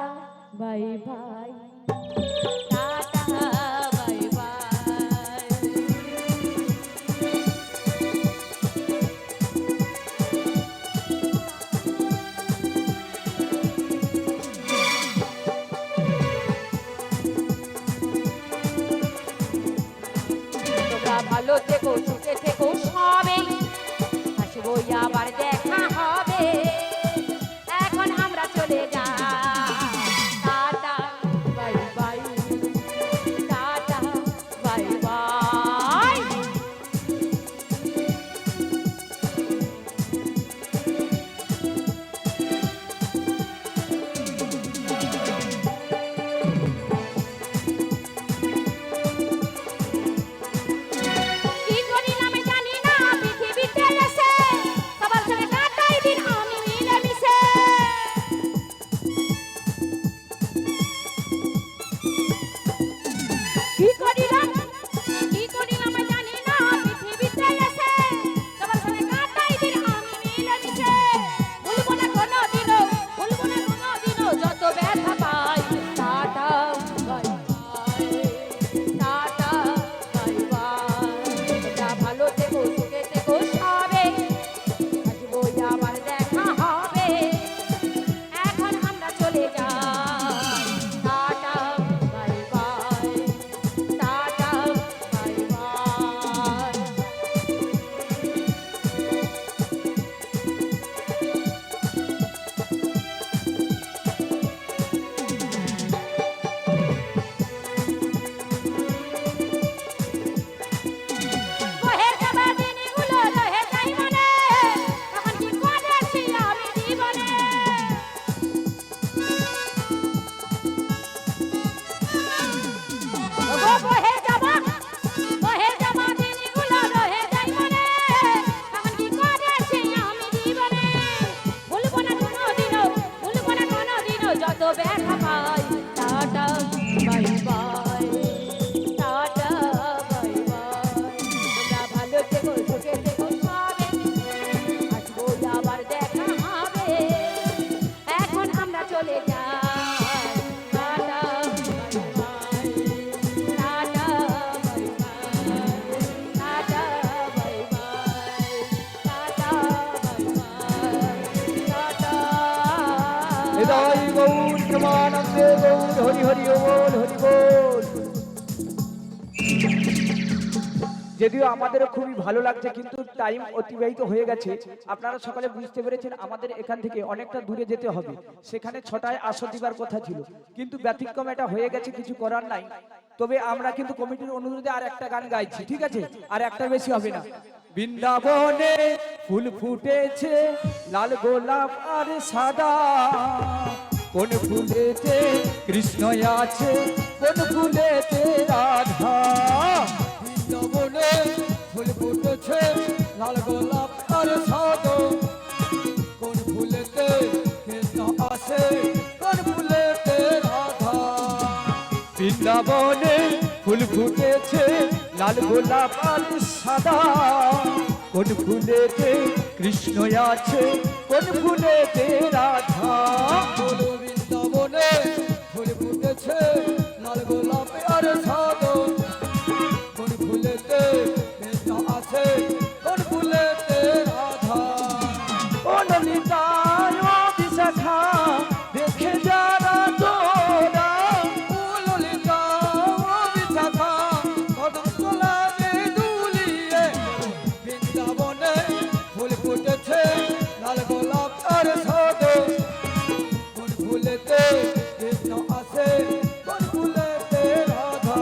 bye bye. Tata bye bye. তোমরা ভালো থেকো সুখে থেকো সবে। আসবো আবার দেখা হবে। এখন আমরা চলে যাই। Tata bye bye. Tata bye by. কি করিলাম জানি না পৃথিবীতে এসে সবার সঙ্গে কাটাই দিন আমি মিলেমিশে। কি করিলাম জানি না পৃথিবীতে এসে সবার সঙ্গে কাটাই দিন আমি মিলেমিশে। ভুলবো না কোনোদিনও যত ব্যথা পাই। Tata bye bye. Tata bye bye. তোমরা ভালো থেকো সুখে থেকো সবে। আসবো আবার দেখা হবে। এখন আমরা চলে যাই। Tata bye bye. Tata bye bye. বহের যাবার দিনগুলো রহে যাই মনে। তখন কি করেছি আমি জীবনে। ওগো বহের যাবা দিনগুলো রহে যাই মনে। তখন কি করেছি আমি জীবনে। ভুলবো না কোনোদিনও যত ব্যথা পাই। Tata bye bye. Tata bye bye. তোমরা ভালো থেকো সুখে থেকো সবে। আসবো আবার দেখা হবে। এখন আমরা চলে যাই। Tata bye bye. Tata bye bye. Tata bye bye. Tata bye bye. Tata. হৃদয় গৌর প্রেমানন্দে গৌর হরি হরি বল হরি বল। যদিও আমাদের খুবই ভালো লাগছে কিন্তু টাইম অতিবাহিত হয়ে গেছে। আপনারা সকালে বুঝতে পেরেছেন আমাদের এখান থেকে অনেকটা দূরে যেতে হবে। সেখানে 6টায় আসর দিবার কথা ছিল কিন্তু ব্যতিক্রম এটা হয়ে গেছে, কিছু করার নাই। তবে আমরা কিন্তু কমিটির অনুরোধে আর একটা গান গাইছি, ঠিক আছে? আর একটা বেশি হবে না। বৃন্দাবনে ফুল ফুটেছে লাল গোলাপ আর সাদা। কোন ফুলেতে কৃষ্ণ আছে কোন ফুলেতে রাধা। বৃন্দাবনে ফুল ফুটেছে লাল গোলাপ আর সাদা। কোন ফুলে বৃন্দাবনে ফুল ফুটেছে লাল গোলাপ আর সাদা, কোন ফুলেতে কৃষ্ণ আছে কোন ফুলেতে রাধা। বৃন্দাবনে ফুল ফুটেছে লাল গোলাপ আর সাদা, কোন ফুলেতে কৃষ্ণ আছে কোন ফুলেতে রাধা। ও ললিতা ও বিশাখা দেখে যারা তোরা, ও ললিতা ও বিশাখা কদম তলাতে দুলিয়ে। বৃন্দাবনে ফুল ফুটেছে লাল গোলাপ আর সাদা, কোন ফুলেতে কৃষ্ণ আছে কোন ফুলেতে রাধা।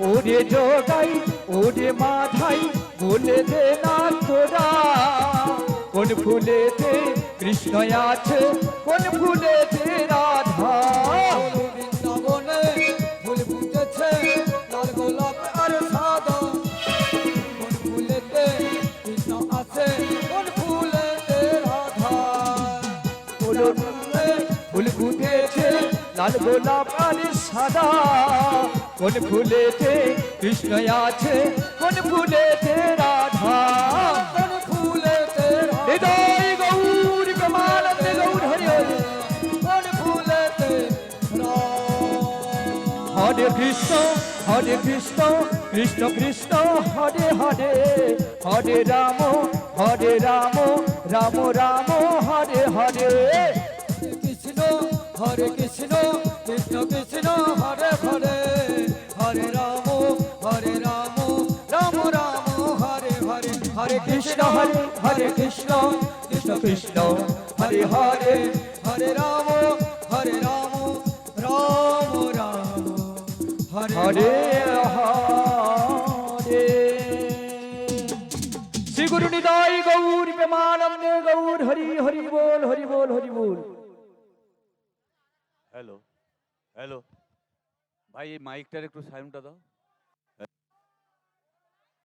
ওরে জগাই ওরে মাধাই বলে দে না তোরা, কোন ফুলেতে কৃষ্ণ আছে কোন ফুলেতে রাধা। বৃন্দাবনে ফুল ফুটেছে লাল গোলাপ আর সাদা, কোন ফুলেতে কৃষ্ণ আছে কোন ফুলেতে রাধা। ফুল ফুটেছে লাল গোলাপ আর সাদা, কোন ফুলেতে কৃষ্ণ আছে কোন ফুলেতে রাধা। কোন ফুলেতে হৃদয় গৌর প্রেমানন্দ গৌর হরি হরি, কোন ফুলেতে হরে কৃষ্ণ কৃষ্ণ কৃষ্ণ হরে হরে, হরে রাম রাম রাম হরে হরে। হরে কৃষ্ণ কৃষ্ণ কৃষ্ণ হরে হরে, হরে রাম রাম রাম হরে হরে। হরে কৃষ্ণ হরে কৃষ্ণ কৃষ্ণ কৃষ্ণ হরে হরে, হরে রাম রাম রাম হরে হরে। শ্রী গুরু নিতাই গৌর প্রেমানন্দ গৌর হরি হরি বল হরি বল হরি বল। হ্যালো হ্যালো ভাই, এই মাইকটার একটু সাউন্ডটা দাও।